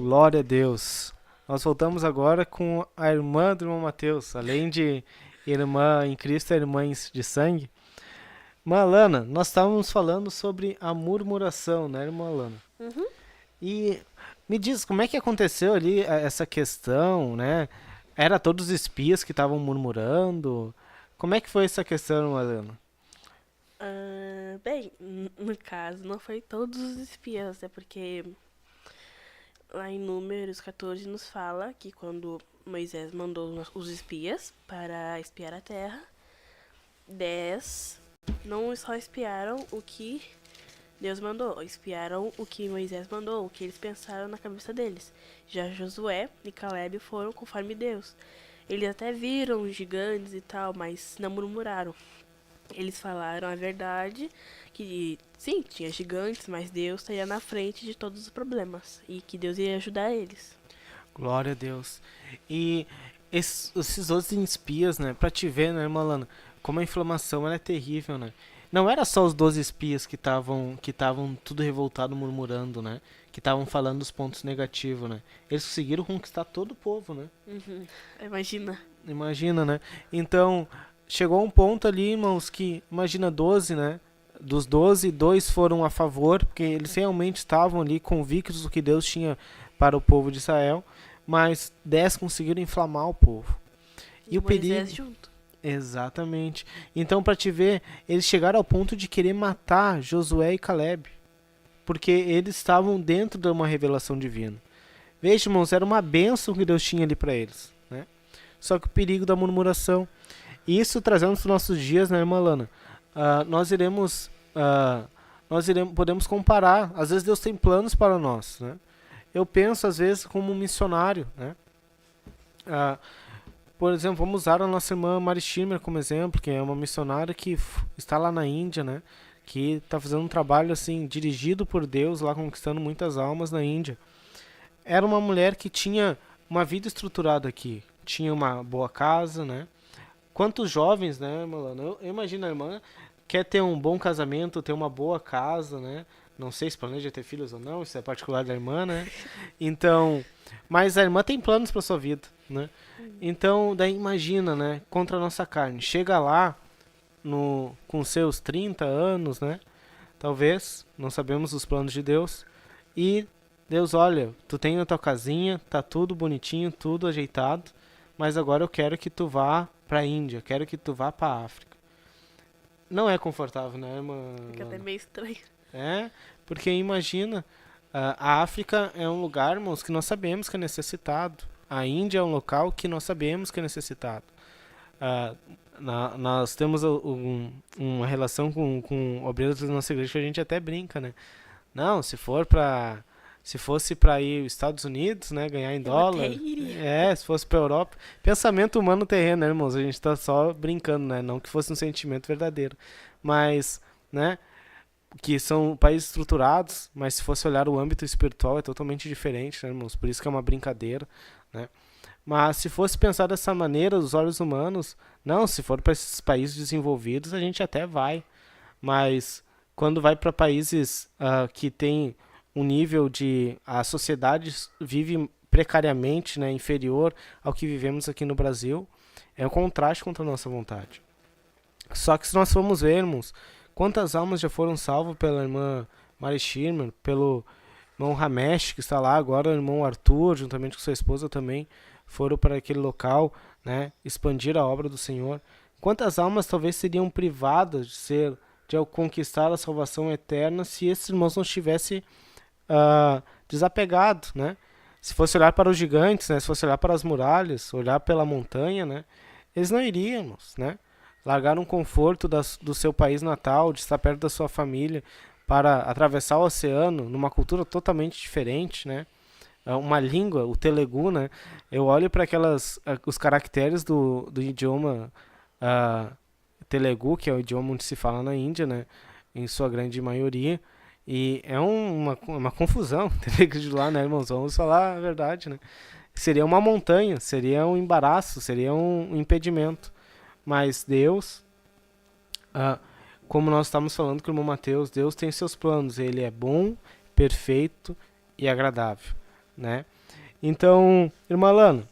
Glória a Deus. Nós voltamos agora com a irmã do irmão Mateus. Além de irmã em Cristo, é irmã de sangue. Irmã Alana, nós estávamos falando sobre a murmuração, né, irmã Alana? Uhum. E me diz, como é que aconteceu ali essa questão, né? Era todos os espias que estavam murmurando? Como é que foi essa questão, irmã Alana? Bem, no caso, não foi todos os espias, é porque lá em Números 14 nos fala que quando Moisés mandou os espias para espiar a terra, 10 não só espiaram o que Deus mandou, espiaram o que Moisés mandou, o que eles pensaram na cabeça deles. Já Josué e Caleb foram conforme Deus. Eles até viram os gigantes e tal, mas não murmuraram. Eles falaram a verdade, que sim, tinha gigantes, mas Deus estaria na frente de todos os problemas e que Deus ia ajudar eles. Glória a Deus. E esses outros espias, né? Pra te ver, né, irmã Alana, como a inflamação ela é terrível, né? Não era só os 12 espias que estavam tudo revoltado, murmurando, né? Que estavam falando os pontos negativos, né? Eles conseguiram conquistar todo o povo, né? Imagina. Imagina, né? Então, chegou um ponto ali, irmãos, que imagina 12, né? Dos 12, 2 foram a favor, porque eles realmente estavam ali convictos do que Deus tinha para o povo de Israel, mas 10 conseguiram inflamar o povo. E o Moisés perigo... junto. Exatamente. Então, para te ver, eles chegaram ao ponto de querer matar Josué e Caleb, porque eles estavam dentro de uma revelação divina. Veja, irmãos, era uma bênção que Deus tinha ali para eles, né? Só que o perigo da murmuração. E isso trazendo para os nossos dias, né, irmã Lana? Podemos comparar. Às vezes Deus tem planos para nós, né? Eu penso, às vezes, como um missionário, né? Por exemplo, vamos usar a nossa irmã Mari Schirmer como exemplo, que é uma missionária que está lá na Índia, né? Que está fazendo um trabalho assim dirigido por Deus, lá conquistando muitas almas na Índia. Era uma mulher que tinha uma vida estruturada aqui, tinha uma boa casa, né? Quantos jovens, né, Malana? Eu imagino a irmã quer ter um bom casamento, ter uma boa casa, né? Não sei se planeja ter filhos ou não, isso é particular da irmã, né? Então, mas a irmã tem planos para sua vida, né? Então, daí imagina, né? Contra a nossa carne. Chega lá, com seus 30 anos, né? Talvez, não sabemos os planos de Deus. E Deus, olha, tu tem a tua casinha, tá tudo bonitinho, tudo ajeitado. Mas agora eu quero que tu vá pra Índia, quero que tu vá pra África. Não é confortável, né, irmã? Fica até meio estranho. É, porque imagina, a África é um lugar, irmãos, que nós sabemos que é necessitado. A Índia é um local que nós sabemos que é necessitado. Nós temos uma relação com obreiros da nossa igreja que a gente até brinca, né? Não, se fosse para ir aos Estados Unidos, né, ganhar em dólar. Se fosse para Europa. Pensamento humano terreno, né, irmãos? A gente tá só brincando, né? Não que fosse um sentimento verdadeiro. Mas, né, que são países estruturados, mas se fosse olhar o âmbito espiritual é totalmente diferente, né, irmãos? Por isso que é uma brincadeira, né? Mas se fosse pensar dessa maneira, os olhos humanos, não, se for para esses países desenvolvidos, a gente até vai. Mas quando vai para países que tem um nível de... A sociedade vive precariamente, né, inferior ao que vivemos aqui no Brasil, é um contraste contra a nossa vontade. Só que se nós formos vermos quantas almas já foram salvas pela irmã Mari Schirmer, pelo irmão Ramesh, que está lá agora, o irmão Arthur, juntamente com sua esposa também, foram para aquele local, né, expandir a obra do Senhor. Quantas almas talvez seriam privadas de conquistar a salvação eterna se esses irmãos não estivessem desapegados, né? Se fosse olhar para os gigantes, né, se fosse olhar para as muralhas, olhar pela montanha, né, eles não iriam, né? Largar um conforto do seu país natal, de estar perto da sua família, para atravessar o oceano numa cultura totalmente diferente, né? Uma língua, o Telugu, né? Eu olho para os caracteres do idioma Telugu, que é o idioma onde se fala na Índia, né? Em sua grande maioria, e é uma confusão, ter que ir lá, né, irmãos? Vamos falar a verdade, né? Seria uma montanha, seria um embaraço, seria um impedimento. Mas Deus, como nós estamos falando com o irmão Mateus, Deus tem seus planos. Ele é bom, perfeito e agradável, né? Então, irmã Lana,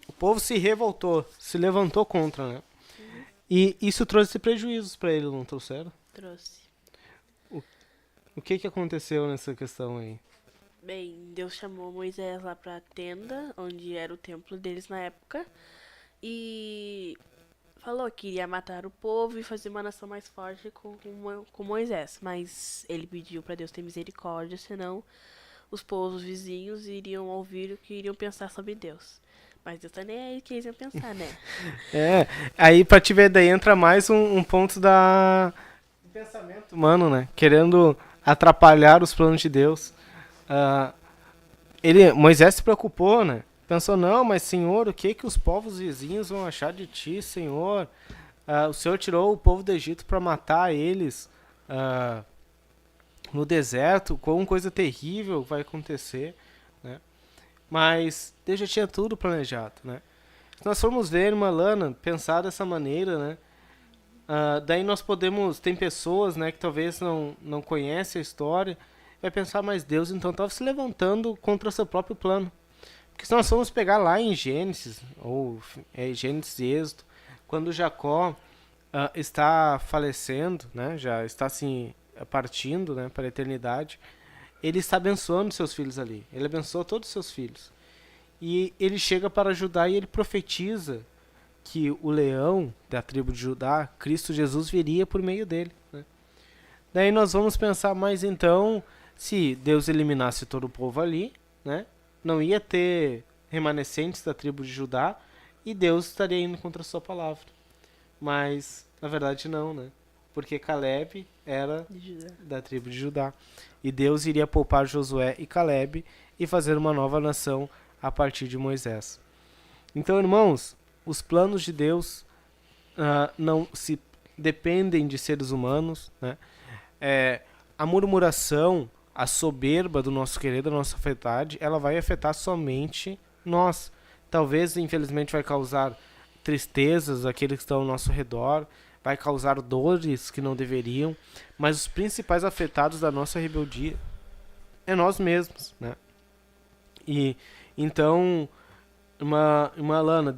o povo se revoltou, se levantou contra, né? E isso trouxe prejuízos para eles, não trouxeram? Trouxe. O que aconteceu nessa questão aí? Bem, Deus chamou Moisés lá pra tenda, onde era o templo deles na época, e falou que iria matar o povo e fazer uma nação mais forte com Moisés. Mas ele pediu pra Deus ter misericórdia, senão os povos vizinhos iriam ouvir o que iriam pensar sobre Deus. Mas Deus tá nem aí que eles iam pensar, né? Aí pra te ver, daí entra mais um ponto do pensamento humano, né? Querendo atrapalhar os planos de Deus. Moisés se preocupou, né? Pensou, não, mas Senhor, o que os povos vizinhos vão achar de ti, Senhor? O Senhor tirou o povo do Egito para matar eles no deserto, com coisa terrível vai acontecer, né? Mas Deus já tinha tudo planejado, né? Se nós formos ver, irmã Lana, pensar dessa maneira, né? Daí nós podemos, tem pessoas, né, que talvez não conhecem a história, vai pensar, mas Deus então estava se levantando contra o seu próprio plano. Porque se nós formos pegar lá em Gênesis, ou Gênesis e Êxodo, quando Jacó está falecendo, né, já está assim, partindo, né, para a eternidade, ele está abençoando seus filhos ali. Ele abençoa todos os seus filhos. E ele chega para Judá e ele profetiza que o leão da tribo de Judá, Cristo Jesus, viria por meio dele, né? Daí nós vamos pensar, mas então, se Deus eliminasse todo o povo ali, né, não ia ter remanescentes da tribo de Judá e Deus estaria indo contra a sua palavra. Mas, na verdade, não, né? Porque Caleb era da tribo de Judá. E Deus iria poupar Josué e Caleb e fazer uma nova nação a partir de Moisés. Então, irmãos, os planos de Deus não se dependem de seres humanos, né? A murmuração, a soberba do nosso querer, da nossa vontade, ela vai afetar somente nós. Talvez, infelizmente, vai causar tristezas àqueles que estão ao nosso redor, vai causar dores que não deveriam, mas os principais afetados da nossa rebeldia é nós mesmos, né? E então, uma Lana,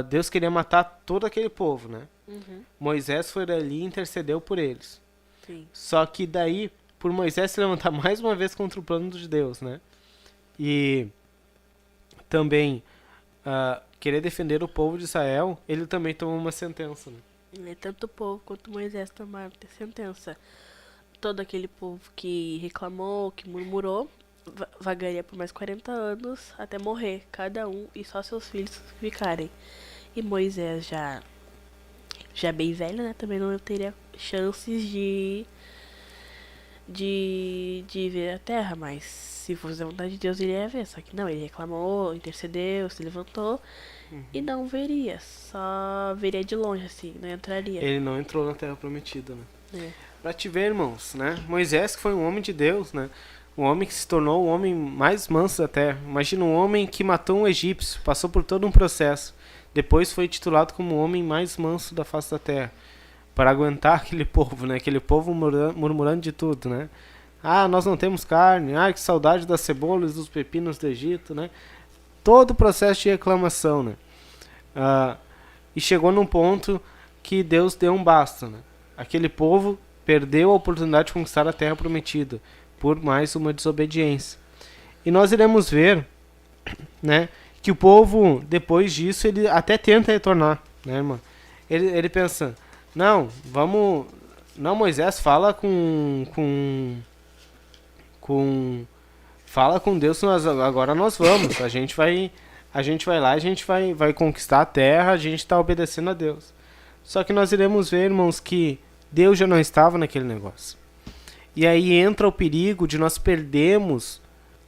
Deus queria matar todo aquele povo, né? Uhum. Moisés foi ali e intercedeu por eles. Sim. Só que daí, por Moisés se levantar mais uma vez contra o plano de Deus, né? E também querer defender o povo de Israel, ele também tomou uma sentença, né? Tanto o povo quanto Moisés tomaram sentença. Todo aquele povo que reclamou, que murmurou, vagaria por mais 40 anos até morrer, cada um, e só seus filhos ficarem. E Moisés já bem velho, né, também não teria chances de ver a terra, mas se fosse a vontade de Deus, ele ia ver. Só que não, ele reclamou, intercedeu, se levantou e não veria, só veria de longe, assim, não entraria. Ele não entrou na terra prometida, né? É. Pra te ver, irmãos, né? Moisés, que foi um homem de Deus, né? Um homem que se tornou o homem mais manso da terra. Imagina um homem que matou um egípcio, passou por todo um processo. Depois foi titulado como o homem mais manso da face da terra. Para aguentar aquele povo, né? Aquele povo murmurando de tudo, né? Nós não temos carne. Que saudade das cebolas e dos pepinos do Egito, né? Todo o processo de reclamação, né? E chegou num ponto que Deus deu um basta, né? Aquele povo perdeu a oportunidade de conquistar a terra prometida por mais uma desobediência. E nós iremos ver, né, que o povo, depois disso, ele até tenta retornar, né, irmã? Ele pensa, não, Moisés, fala fala com Deus, agora nós vamos, a gente vai lá, a gente vai conquistar a terra, a gente está obedecendo a Deus. Só que nós iremos ver, irmãos, que Deus já não estava naquele negócio. E aí entra o perigo de nós perdermos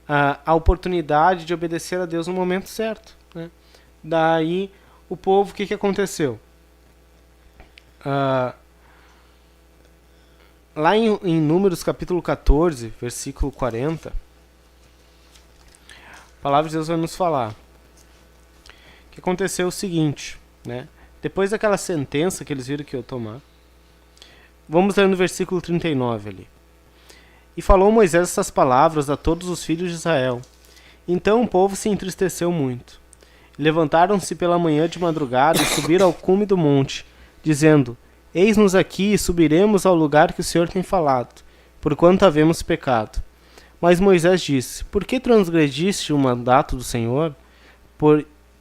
a oportunidade de obedecer a Deus no momento certo, né? Daí, o povo, o que aconteceu? Lá em Números capítulo 14, versículo 40, a palavra de Deus vai nos falar que aconteceu o seguinte, né? Depois daquela sentença que eles viram que eu tomar, vamos ler no versículo 39 ali. E falou Moisés essas palavras a todos os filhos de Israel, Então o povo se entristeceu muito. Levantaram-se pela manhã de madrugada e subiram ao cume do monte, dizendo: Eis-nos aqui e subiremos ao lugar que o Senhor tem falado, porquanto havemos pecado. Mas Moisés disse: Por que transgrediste o mandato do Senhor?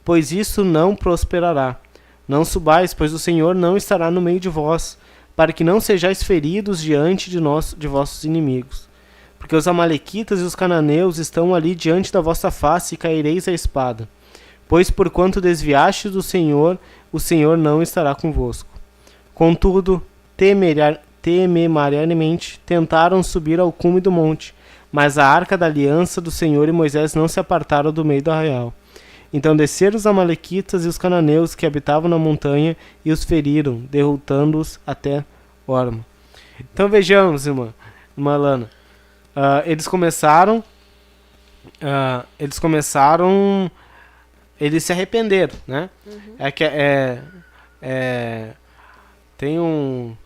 Pois isso não prosperará. Não subais, pois o Senhor não estará no meio de vós, para que não sejais feridos diante de vossos inimigos. Porque os amalequitas e os cananeus estão ali diante da vossa face e caireis à espada. Pois porquanto desviastes do Senhor, o Senhor não estará convosco. Contudo, temerariamente tentaram subir ao cume do monte, mas a arca da aliança do Senhor e Moisés não se apartaram do meio do arraial. Então desceram os amalequitas e os cananeus que habitavam na montanha e os feriram, derrotando-os até Horma. Então vejamos, irmã Lana. Eles se arrependeram, né? Tem um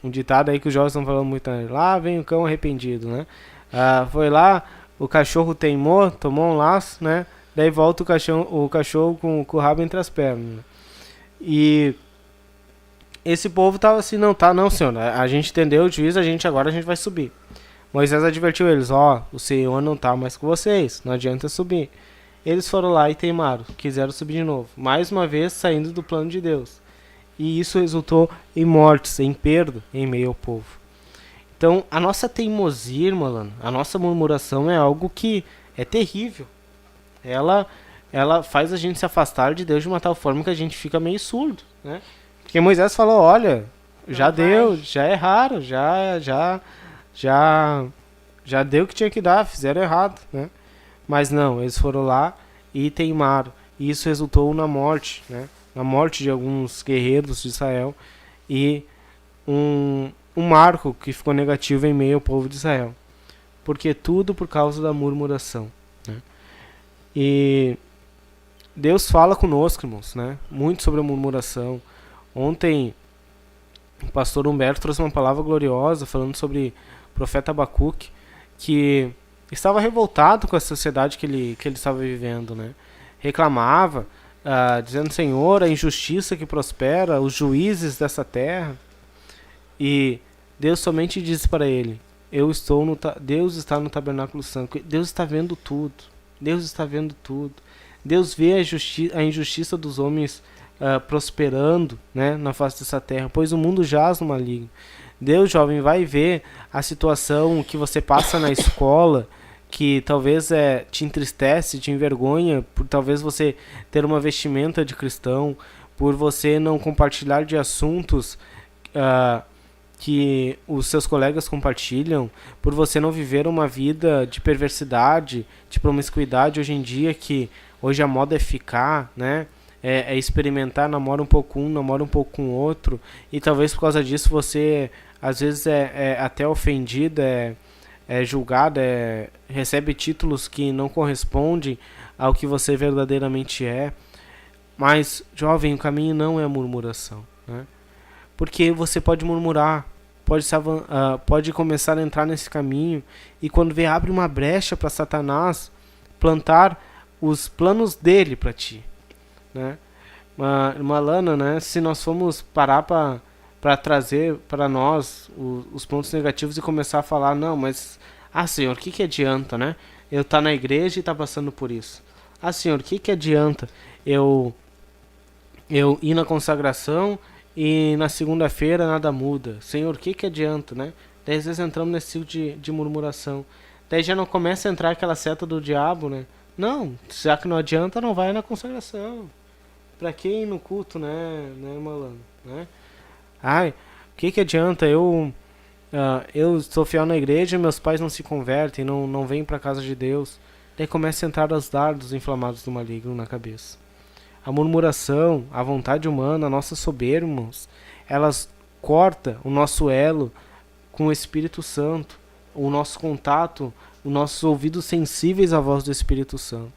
ditado aí que os jovens estão falando muito, né? Lá vem o cão arrependido, né? Foi lá, o cachorro teimou, tomou um laço, né? Daí volta o cachorro com o rabo entre as pernas, né? E esse povo tava assim, não, senhor, a gente entendeu o juízo, agora a gente vai subir. Moisés advertiu eles: o Senhor não tá mais com vocês, não adianta subir. Eles foram lá e teimaram, quiseram subir de novo, mais uma vez saindo do plano de Deus. E isso resultou em mortes, em perda em meio ao povo. Então, a nossa teimosia, irmã Lana, a nossa murmuração é algo que é terrível. Ela faz a gente se afastar de Deus de uma tal forma que a gente fica meio surdo, né? Porque Moisés falou: olha, já deu, já erraram, já deu o que tinha que dar, fizeram errado, né? Mas não, eles foram lá e teimaram. E isso resultou na morte, né? Na morte de alguns guerreiros de Israel e um marco que ficou negativo em meio ao povo de Israel. Porque tudo por causa da murmuração, né? E Deus fala conosco, irmãos, né? Muito sobre a murmuração. Ontem o pastor Humberto trouxe uma palavra gloriosa falando sobre o profeta Abacuque, que estava revoltado com a sociedade que ele estava vivendo, né? Reclamava, dizendo: Senhor, a injustiça que prospera, os juízes dessa terra. E Deus somente disse para ele: Deus está no tabernáculo santo. Deus está vendo tudo. Deus está vendo tudo. Deus vê a injustiça dos homens prosperando, né, na face dessa terra, pois o mundo jaz no maligno. Deus, jovem, vai ver a situação que você passa na escola, que talvez te entristece, te envergonha, por talvez você ter uma vestimenta de cristão, por você não compartilhar de assuntos que os seus colegas compartilham, por você não viver uma vida de perversidade, de promiscuidade hoje em dia, que hoje a moda é ficar, né? É experimentar, namora um pouco um, namora um pouco com o outro, e talvez por causa disso você às vezes é até ofendido, é julgado, recebe títulos que não correspondem ao que você verdadeiramente é. Mas, jovem, o caminho não é a murmuração, né? Porque você pode murmurar, pode começar a entrar nesse caminho, e quando vê, abre uma brecha para Satanás plantar os planos dele para ti, né? Uma Lana, né? Se nós formos parar para trazer para nós os pontos negativos e começar a falar: não, mas Senhor, o que adianta, né? Eu tá na igreja e tá passando por isso. Senhor, o que adianta eu ir na consagração e na segunda-feira nada muda? Senhor, o que adianta, né? Daí às vezes entramos nesse tipo de murmuração. Daí já não começa a entrar aquela seta do diabo, né? Não, já que não adianta, não vai na consagração. Pra que ir no culto, né malandro, né? O que adianta eu sou fiel na igreja e meus pais não se convertem, não vêm pra casa de Deus. Daí começa a entrar os dardos inflamados do maligno na cabeça. A murmuração, a vontade humana, a nossa soberba, irmãos, elas cortam o nosso elo com o Espírito Santo, o nosso contato, os nossos ouvidos sensíveis à voz do Espírito Santo.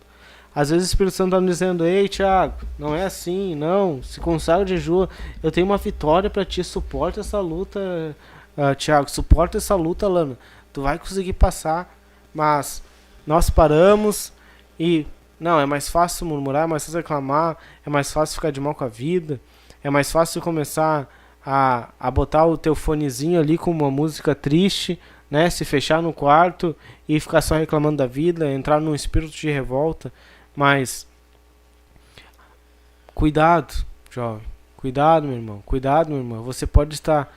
Às vezes o Espírito Santo está me dizendo: ei, Thiago, não é assim, não, se consagra de jejum, eu tenho uma vitória para ti, suporta essa luta, Thiago, suporta essa luta, Lana, tu vai conseguir passar. Mas nós paramos e não, é mais fácil murmurar, é mais fácil reclamar, é mais fácil ficar de mal com a vida, é mais fácil começar a botar o teu fonezinho ali com uma música triste, né, se fechar no quarto e ficar só reclamando da vida, entrar num espírito de revolta. Mas cuidado, jovem, cuidado, meu irmão, cuidado, meu irmão, você pode estar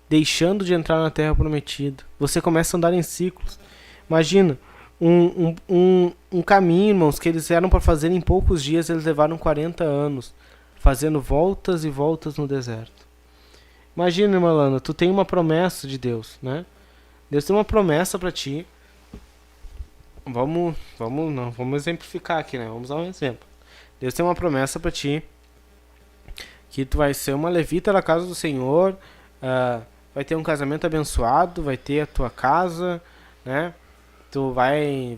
deixando de entrar na terra prometida. Você começa a andar em ciclos. Imagina um caminho, irmãos, que eles eram para fazer em poucos dias, eles levaram 40 anos fazendo voltas e voltas no deserto. Imagina, irmã Lana, tu tem uma promessa de Deus, né? Deus tem uma promessa para ti. Vamos exemplificar aqui, né? Vamos dar um exemplo. Deus tem uma promessa para ti, que tu vai ser uma levita da casa do Senhor, vai ter um casamento abençoado, vai ter a tua casa, né? Tu vai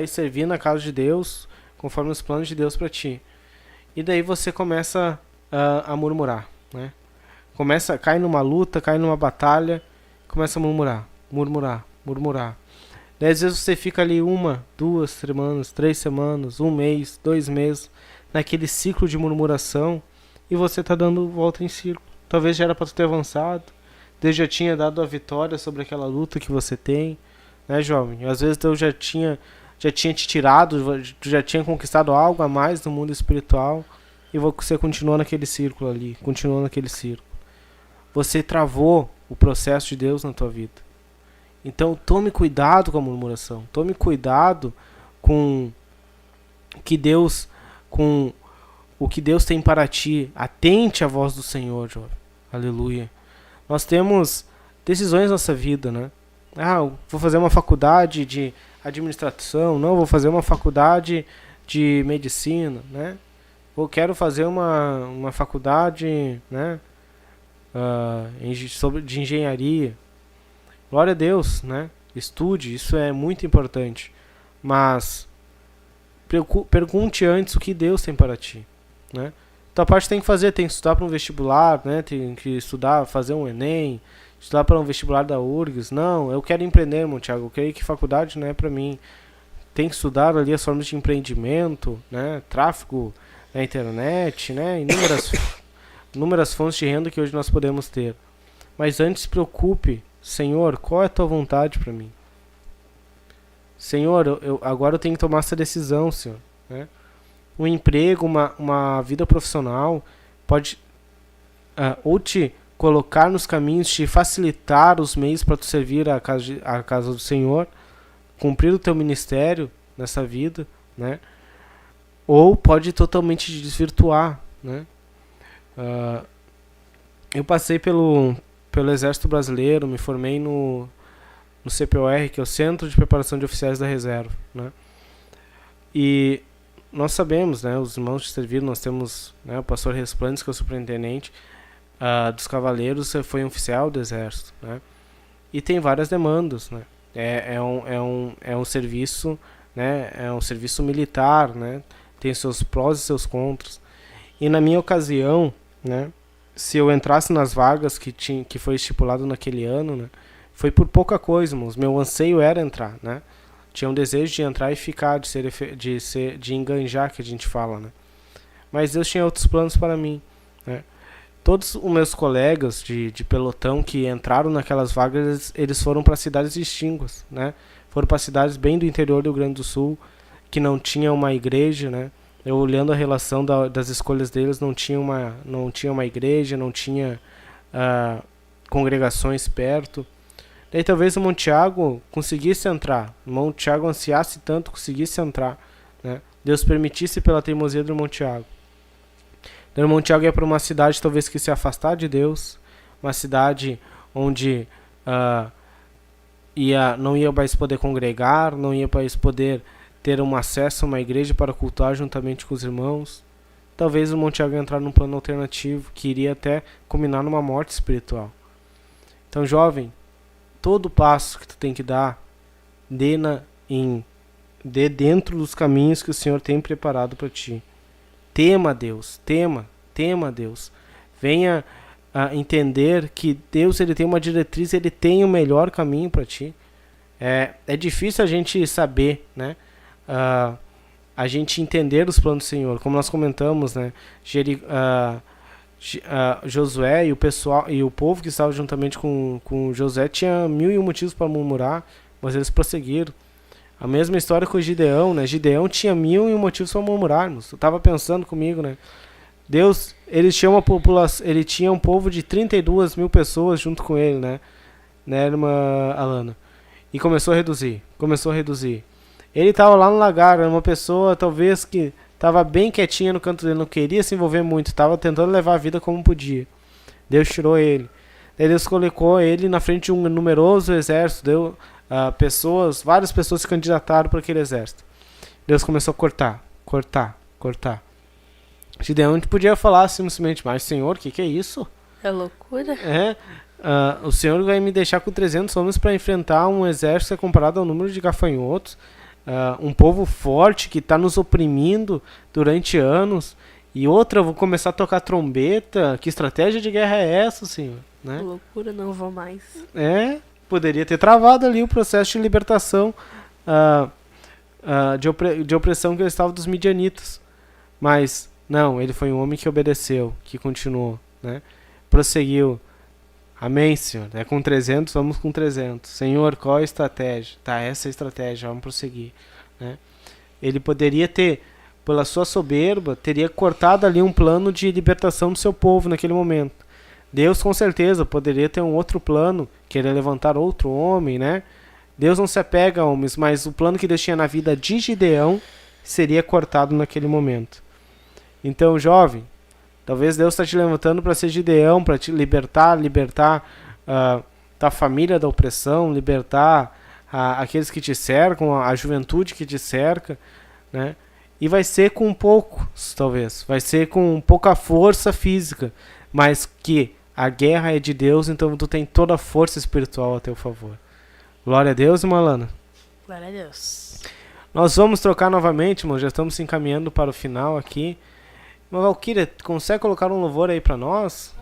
servir na casa de Deus, conforme os planos de Deus para ti. E daí você começa a murmurar, né? Cai numa luta, cai numa batalha, começa a murmurar. Daí às vezes você fica ali 1, 2 semanas, 3 semanas, 1 mês, 2 meses, naquele ciclo de murmuração, e você tá dando volta em círculo. Talvez já era para tu ter avançado, Deus já tinha dado a vitória sobre aquela luta que você tem, né, jovem? Às vezes Deus já tinha te tirado, tu já tinha conquistado algo a mais no mundo espiritual, e você continua naquele círculo ali, Você travou o processo de Deus na tua vida. Então tome cuidado com a murmuração, tome cuidado com o que Deus tem para ti. Atente à voz do Senhor, jovem. Aleluia. Nós temos decisões na nossa vida, né? Vou fazer uma faculdade de administração, não, vou fazer uma faculdade de medicina, né? Quero fazer uma faculdade, né, de engenharia. Glória a Deus, né? Estude, isso é muito importante. Mas pergunte antes o que Deus tem para ti, né? Tua parte tem que estudar para um vestibular, né? Tem que estudar, fazer um Enem, estudar para um vestibular da URGS. Não, eu quero empreender, irmão Thiago. Eu creio que faculdade não é para mim. Tem que estudar ali as formas de empreendimento, né? Tráfego na internet, né? Inúmeras fontes de renda que hoje nós podemos ter. Mas antes se preocupe, Senhor, qual é a tua vontade para mim? Senhor, agora eu tenho que tomar essa decisão, Senhor, né? Um emprego, uma vida profissional pode ou te colocar nos caminhos, te facilitar os meios para tu servir a casa do Senhor, cumprir o teu ministério nessa vida, né? Ou pode totalmente te desvirtuar, né? Eu passei pelo Exército Brasileiro, me formei no CPOR, que é o Centro de Preparação de Oficiais da Reserva, né? E nós sabemos, né, os irmãos de servir, nós temos, né, o pastor Resplandes, que é o superintendente dos Cavaleiros, foi um oficial do Exército, né? E tem várias demandas, né? É um serviço, né? É um serviço militar, né? Tem seus prós e seus contras. E na minha ocasião, né, se eu entrasse nas vagas que foi estipulado naquele ano, né, foi por pouca coisa, irmãos. Meu anseio era entrar, né? Tinha um desejo de entrar e ficar, de enganjar, que a gente fala, né? Mas Deus tinha outros planos para mim, né? Todos os meus colegas de pelotão que entraram naquelas vagas, eles foram para cidades distintas, né? Foram para cidades bem do interior do Rio Grande do Sul, que não tinha uma igreja, né? Eu olhando a relação das escolhas deles, não tinha uma igreja, não tinha congregações perto. Daí talvez o Monte Tiago conseguisse entrar, o Monte Tiago ansiasse tanto, conseguisse entrar, né? Deus permitisse pela teimosia do Monte Tiago. Daí o Monte Tiago ia para uma cidade talvez que se afastar de Deus, uma cidade onde não ia mais poder congregar, não ia mais poder ter um acesso a uma igreja para cultuar juntamente com os irmãos. Talvez o Monte Tiago ia entrar num plano alternativo, que iria até culminar numa morte espiritual. Então, jovem, todo passo que tu tem que dar, dê dentro dos caminhos que o Senhor tem preparado para ti. Tema Deus, tema Deus. Venha a entender que Deus, ele tem uma diretriz, ele tem o melhor caminho para ti. É difícil a gente saber, né? A gente entender os planos do Senhor. Como nós comentamos, né? Josué e o pessoal e o povo que estava juntamente com Josué tinha 1001 motivos para murmurar, mas eles prosseguiram. A mesma história com o Gideão, né? Gideão tinha 1001 motivos para murmurarmos. Eu estava pensando comigo, né? Deus, ele tinha uma população, ele tinha um povo de 32 mil pessoas junto com ele, né? Né, irmã Alana? E começou a reduzir. Ele estava lá no lagar, era uma pessoa talvez que estava bem quietinha no canto dele, não queria se envolver muito, estava tentando levar a vida como podia. Deus tirou ele. Daí Deus colocou ele na frente de um numeroso exército, várias pessoas se candidataram para aquele exército. Deus começou a cortar. Gideão podia falar simplesmente, mas Senhor, o que é isso? É loucura. O Senhor vai me deixar com 300 homens para enfrentar um exército que é comparado ao número de gafanhotos, um povo forte que está nos oprimindo durante anos, e outra, eu vou começar a tocar trombeta. Que estratégia de guerra é essa, Senhor? Né? Loucura, não vou mais. Poderia ter travado ali o processo de libertação de opressão que ele estava dos midianitas, mas não, ele foi um homem que obedeceu, que continuou, né? Prosseguiu. Amém, Senhor. Com 300, vamos com 300. Senhor, qual a estratégia? Tá, essa é a estratégia, vamos prosseguir, né? Ele poderia ter, pela sua soberba, teria cortado ali um plano de libertação do seu povo naquele momento. Deus, com certeza, poderia ter um outro plano, querer levantar outro homem, né? Deus não se apega a homens, mas o plano que Deus tinha na vida de Gideão seria cortado naquele momento. Então, jovem, talvez Deus está te levantando para ser Gideão, para te libertar tua família da opressão, libertar aqueles que te cercam, a juventude que te cerca, né? E vai ser com poucos, talvez. Vai ser com pouca força física, mas que a guerra é de Deus, então tu tem toda a força espiritual a teu favor. Glória a Deus, irmã Alana. Glória a Deus. Nós vamos trocar novamente, irmão. Já estamos se encaminhando para o final aqui. Irmã Valquíria, consegue colocar um louvor aí para nós?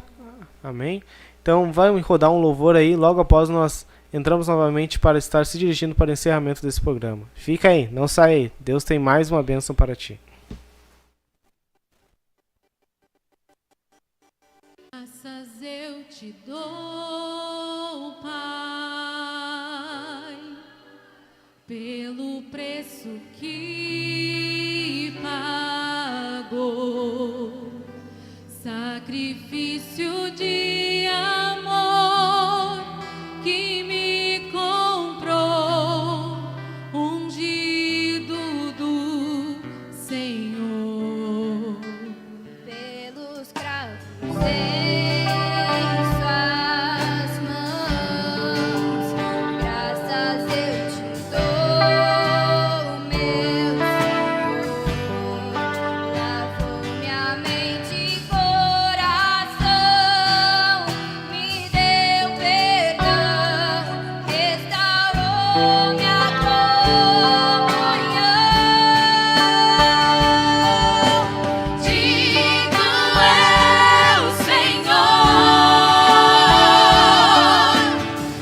Amém? Então vai rodar um louvor aí, logo após nós entramos novamente para estar se dirigindo para o encerramento desse programa. Fica aí, não sai aí. Deus tem mais uma bênção para ti. Graças eu te dou, Pai, pelo preço que pagou, sacrifício de amor que me comprou, ungido do Senhor. Pelos cravos em suas mãos, graças eu te dou, meu Senhor. Lavou minha mente e coração, me deu perdão, restaurou minha comunhão. Digno é o Senhor,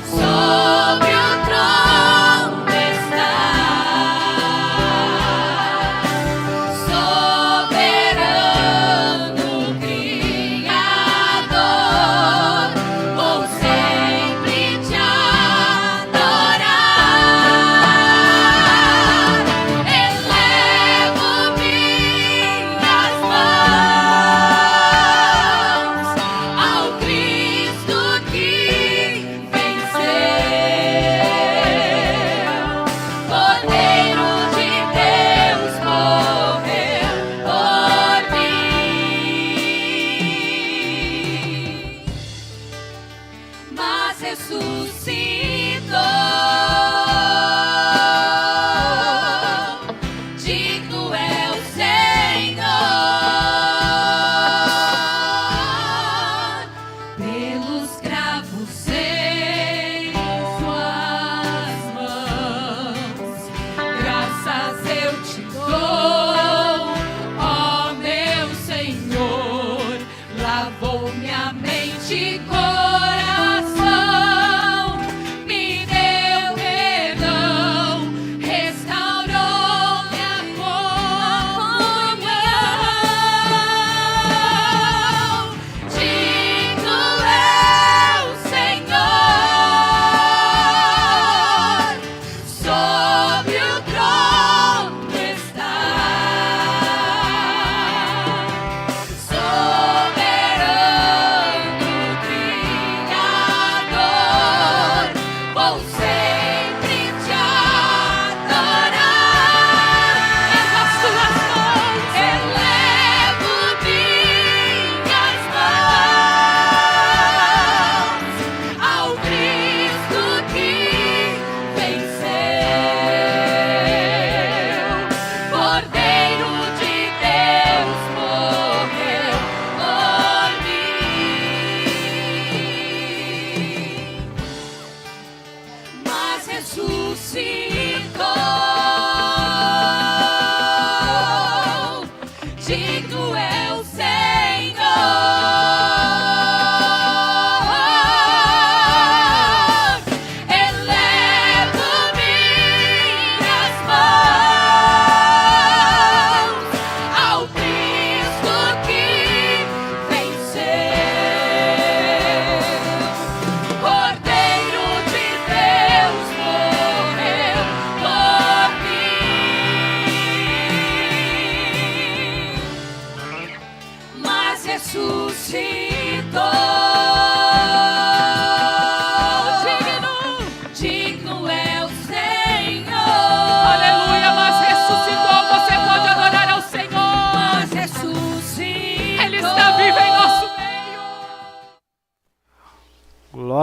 sobre o trono está, soberano Criador, vou sempre te adorar. Elevo minhas mãos ao Cristo que venceu, Cordeiro de Deus morreu por mim, mas ressuscitou. Digno é o Senhor, pelos cravos em suas mãos, graças eu te dou, ó meu Senhor. Lavou minha mente e coração,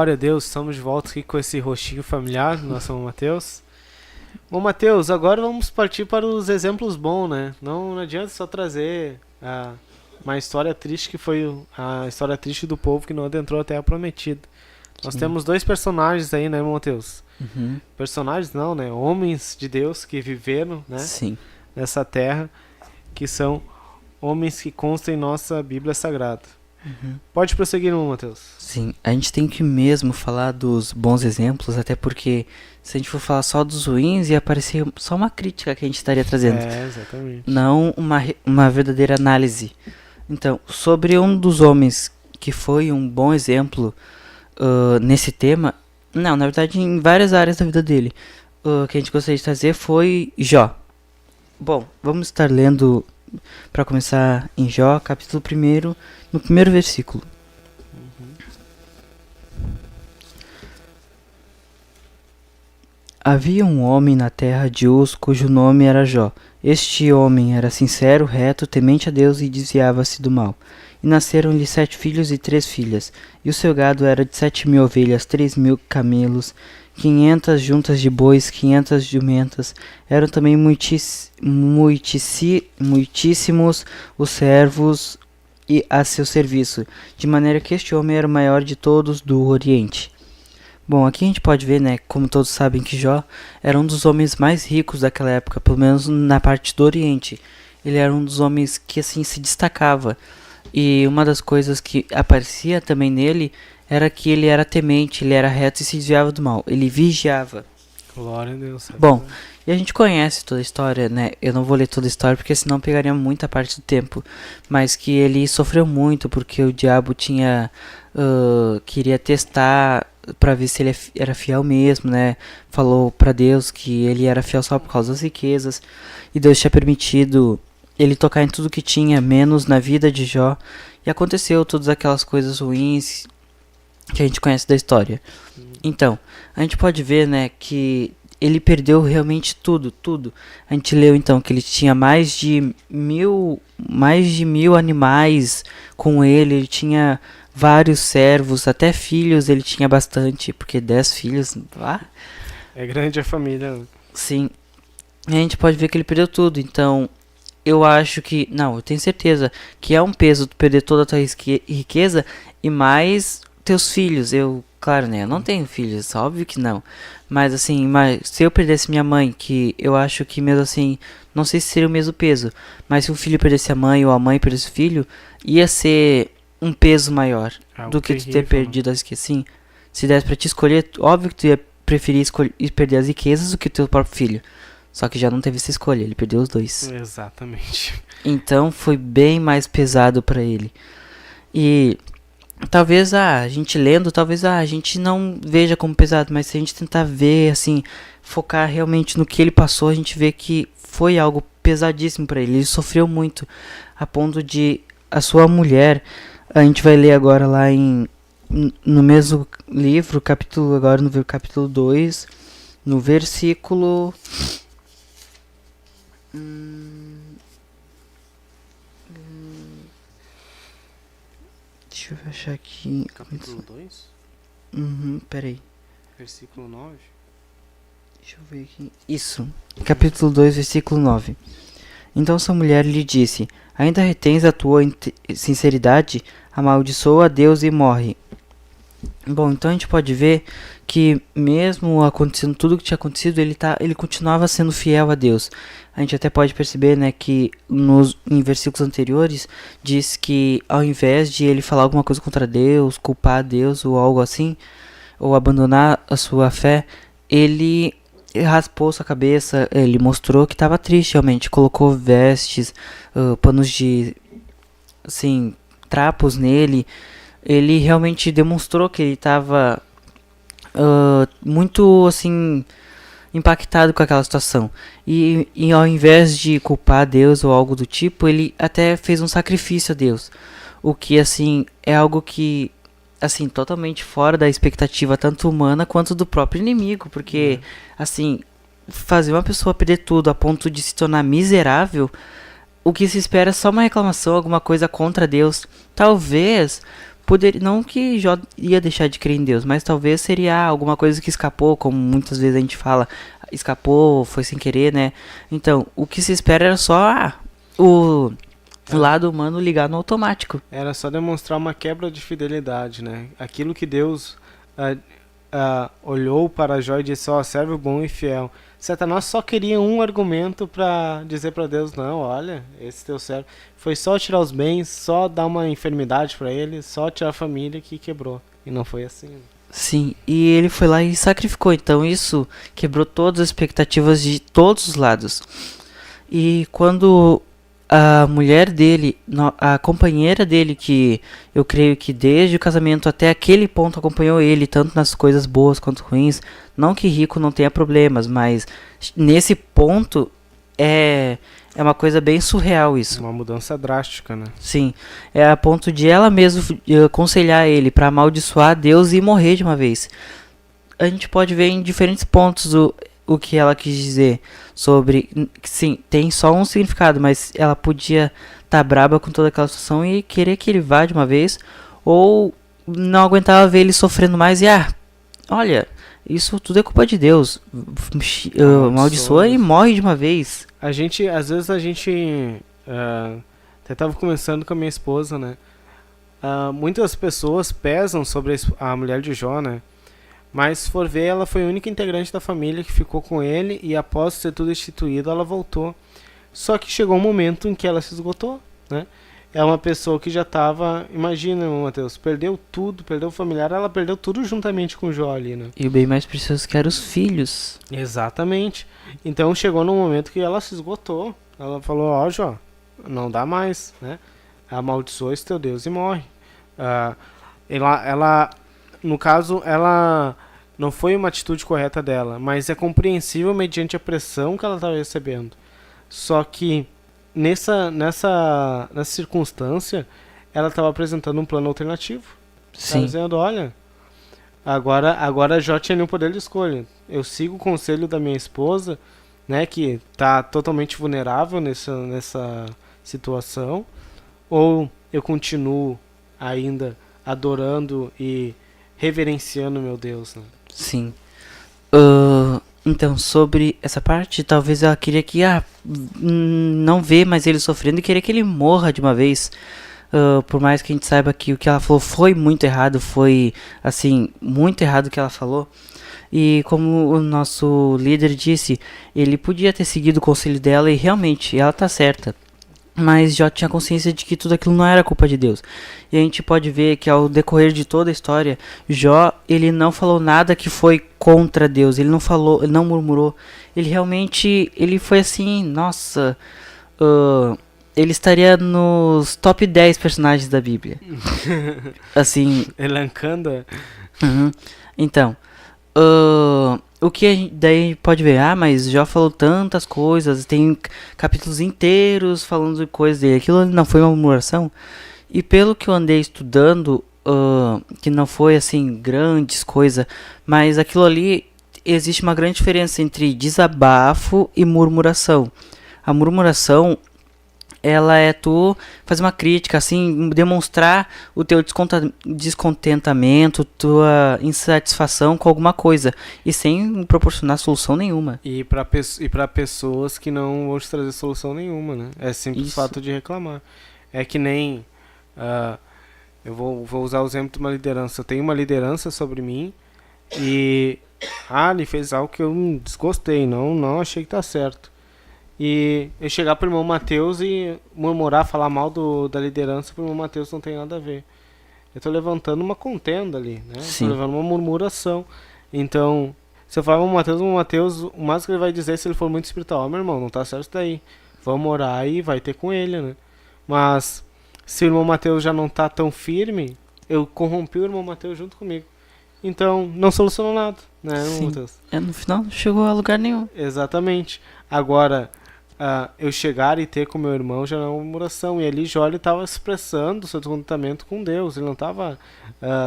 Glória a Deus, estamos de volta aqui com esse rostinho familiar do nosso irmão Mateus. Bom, Mateus, agora vamos partir para os exemplos bons, né? Não adianta só trazer uma história triste que foi a história triste do povo que não adentrou a Terra Prometida. Nós temos dois personagens aí, né, irmão Mateus? Personagens não, né? Homens de Deus que viveram, né? Sim. Nessa terra, que são homens que constam em nossa Bíblia Sagrada. Pode prosseguir, irmão Mateus. Sim, a gente tem que mesmo falar dos bons exemplos, até porque se a gente for falar só dos ruins, ia aparecer só uma crítica que a gente estaria trazendo, Exatamente. não uma verdadeira análise. Então, sobre um dos homens que foi um bom exemplo nesse tema, não, na verdade em várias áreas da vida dele, que a gente gostaria de trazer foi Jó. Bom, vamos estar lendo, para começar, em Jó, capítulo 1, no primeiro versículo. Havia um homem na terra de Uz, cujo nome era Jó. Este homem era sincero, reto, temente a Deus e desviava-se do mal. E nasceram-lhe 7 filhos e 3 filhas. E o seu gado era de 7.000 ovelhas, 3.000 camelos, 500 juntas de bois, 500 jumentas. Eram também muitíssimos os servos e a seu serviço, de maneira que este homem era o maior de todos do Oriente. Bom, aqui a gente pode ver, né, como todos sabem, que Jó era um dos homens mais ricos daquela época, pelo menos na parte do Oriente. Ele era um dos homens que, assim, se destacava. E uma das coisas que aparecia também nele era que ele era temente, ele era reto e se desviava do mal. Ele vigiava. Glória a Deus. Bom, e a gente conhece toda a história, né? Eu não vou ler toda a história porque senão pegaria muita parte do tempo. Mas que ele sofreu muito porque o diabo queria testar para ver se ele era fiel mesmo, né? Falou para Deus que ele era fiel só por causa das riquezas. E Deus tinha permitido ele tocar em tudo que tinha, menos na vida de Jó. E aconteceu todas aquelas coisas ruins que a gente conhece da história. Então, a gente pode ver, né, que ele perdeu realmente tudo. A gente leu então que ele tinha mais de mil animais com ele tinha vários servos, até filhos ele tinha bastante, porque 10 filhos, é grande a família. Sim, a gente pode ver que ele perdeu tudo. Então, eu acho que, não, eu tenho certeza que é um peso tu perder toda a tua riqueza e mais teus filhos. Claro, né, eu não tenho filhos, óbvio que não. Mas assim, se eu perdesse minha mãe, que eu acho que mesmo assim, não sei se seria o mesmo peso, mas se um filho perdesse a mãe ou a mãe perdesse o filho, ia ser um peso maior do que tu ter perdido as riquezas. Sim, se desse pra te escolher, óbvio que tu ia preferir perder as riquezas do que o teu próprio filho. Só que já não teve essa escolha, ele perdeu os dois. Exatamente. Então foi bem mais pesado pra ele. E talvez a gente lendo, talvez a gente não veja como pesado, mas se a gente tentar ver, assim, focar realmente no que ele passou, a gente vê que foi algo pesadíssimo pra ele. Ele sofreu muito, a ponto de a sua mulher, a gente vai ler agora lá no mesmo livro, agora no capítulo 2, no versículo... Deixa eu achar aqui. Capítulo 2? Peraí. Versículo 9? Deixa eu ver aqui. Isso. Capítulo 2, versículo 9. Então sua mulher lhe disse: ainda retens a tua sinceridade? Amaldiçoa a Deus e morre. Bom, então a gente pode ver que mesmo acontecendo tudo o que tinha acontecido, ele continuava sendo fiel a Deus. A gente até pode perceber, né, que em versículos anteriores diz que ao invés de ele falar alguma coisa contra Deus, culpar Deus ou algo assim, ou abandonar a sua fé, ele raspou sua cabeça, ele mostrou que estava triste realmente, colocou vestes, panos de, assim, trapos nele. Ele realmente demonstrou que ele estava muito, assim, impactado com aquela situação. E ao invés de culpar Deus ou algo do tipo, ele até fez um sacrifício a Deus. O que, assim, é algo que, assim, totalmente fora da expectativa tanto humana quanto do próprio inimigo. Porque, assim, fazer uma pessoa perder tudo a ponto de se tornar miserável, o que se espera é só uma reclamação, alguma coisa contra Deus. Talvez não que Jó ia deixar de crer em Deus, mas talvez seria alguma coisa que escapou, como muitas vezes a gente fala, escapou, foi sem querer, né? Então, o que se espera era só o lado humano ligar no automático. Era só demonstrar uma quebra de fidelidade, né? Aquilo que Deus olhou para Jó e disse, ó, servo bom e fiel. Satanás só queria um argumento para dizer para Deus, não, olha, esse teu servo. Foi só tirar os bens, só dar uma enfermidade para ele, só tirar a família que quebrou. E não foi assim. Sim, e ele foi lá e sacrificou, então isso quebrou todas as expectativas de todos os lados. E quando a mulher dele, a companheira dele, que eu creio que desde o casamento até aquele ponto acompanhou ele, tanto nas coisas boas quanto ruins, não que rico não tenha problemas, mas nesse ponto é uma coisa bem surreal isso. Uma mudança drástica, né? Sim, é a ponto de ela mesma aconselhar ele para amaldiçoar Deus e morrer de uma vez. A gente pode ver em diferentes pontos o que ela quis dizer sobre, sim, tem só um significado, mas ela podia estar braba com toda aquela situação e querer que ele vá de uma vez, ou não aguentava ver ele sofrendo mais e, olha, isso tudo é culpa de Deus, amaldiçoa e morre de uma vez. Às vezes a gente, até estava conversando com a minha esposa, né, muitas pessoas pesam sobre a mulher de Jó, né, mas se for ver, ela foi a única integrante da família que ficou com ele e após ser tudo instituído, ela voltou. Só que chegou um momento em que ela se esgotou, né? É uma pessoa que já estava, imagina, Matheus, perdeu tudo, perdeu o familiar, ela perdeu tudo juntamente com o Jó ali, né? E o bem mais precioso que eram os filhos. Exatamente. Então chegou num momento que ela se esgotou. Ela falou, ó, Jó, não dá mais, né? Amaldiçoa esse teu Deus e morre. Ela no caso, ela não foi uma atitude correta dela, mas é compreensível mediante a pressão que ela estava recebendo. Só que nessa circunstância, ela estava apresentando um plano alternativo. Estava dizendo, olha, agora Jó tinha o poder de escolha. Eu sigo o conselho da minha esposa, né, que está totalmente vulnerável nessa situação, ou eu continuo ainda adorando e reverenciando meu Deus, né? Sim. Então, sobre essa parte, talvez ela queria que não vê mais ele sofrendo e queria que ele morra de uma vez. Por mais que a gente saiba que o que ela falou foi muito errado, foi assim, muito errado o que ela falou. E como o nosso líder disse, ele podia ter seguido o conselho dela e realmente ela tá certa. Mas Jó tinha consciência de que tudo aquilo não era culpa de Deus. E a gente pode ver que ao decorrer de toda a história, Jó, ele não falou nada que foi contra Deus. Ele não falou, ele não murmurou. Ele realmente, ele foi assim, nossa, ele estaria nos top 10 personagens da Bíblia. Assim. Elencando. Então, o que daí a gente pode ver, mas Jó falou tantas coisas, tem capítulos inteiros falando de coisas dele, aquilo não foi uma murmuração, e pelo que eu andei estudando, que não foi assim, grandes coisas, mas aquilo ali, existe uma grande diferença entre desabafo e murmuração. A murmuração, ela é tu fazer uma crítica, assim, demonstrar o teu descontentamento, tua insatisfação com alguma coisa, e sem proporcionar solução nenhuma. E para pessoas que não vão te trazer solução nenhuma, né? É simples o fato de reclamar. É que nem, eu vou usar o exemplo de uma liderança. Eu tenho uma liderança sobre mim e ele fez algo que eu desgostei, não achei que tá certo. E eu chegar pro irmão Matheus e murmurar, falar mal da liderança pro irmão Matheus não tem nada a ver. Eu tô levantando uma contenda ali, né? Sim. Tô levando uma murmuração. Então, se eu falar pro irmão Matheus, o mais que ele vai dizer se ele for muito espiritual, meu irmão, não tá certo isso daí. Vamos orar e vai ter com ele, né? Mas, se o irmão Matheus já não tá tão firme, eu corrompi o irmão Matheus junto comigo. Então, não solucionou nada, né, irmão Matheus? No final não chegou a lugar nenhum. Exatamente. Agora, eu chegar e ter com meu irmão já não é uma murmuração. E ali Jó estava expressando o seu descontentamento com Deus. Ele não estava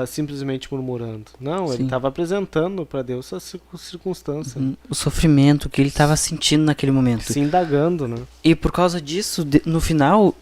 simplesmente murmurando. Não, ele Sim. estava apresentando para Deus a circunstância. O sofrimento que ele estava sentindo naquele momento. Se indagando, né? E por causa disso, no final,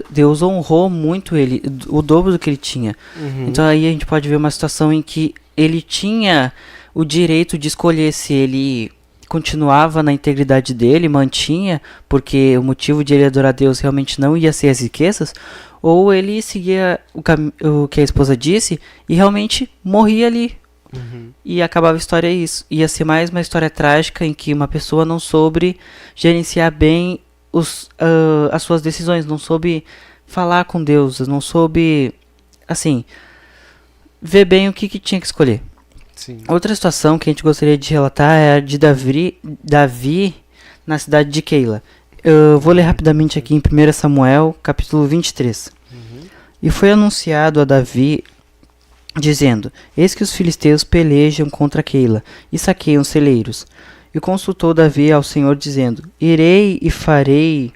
Deus honrou muito ele, o dobro do que ele tinha. Uhum. Então aí a gente pode ver uma situação em que ele tinha o direito de escolher se ele continuava na integridade dele, mantinha, porque o motivo de ele adorar Deus realmente não ia ser as riquezas, ou ele seguia o que a esposa disse e realmente morria ali. Uhum. E acabava a história isso. Ia ser mais uma história trágica em que uma pessoa não soube gerenciar bem as suas decisões, não soube falar com Deus, não soube, assim, ver bem o que tinha que escolher. Sim. Outra situação que a gente gostaria de relatar é a de Davi na cidade de Keila. Eu vou ler rapidamente aqui em 1 Samuel, capítulo 23. E foi anunciado a Davi, dizendo: Eis que os filisteus pelejam contra Keila e saqueiam celeiros. E consultou Davi ao Senhor, dizendo: Irei e ferirei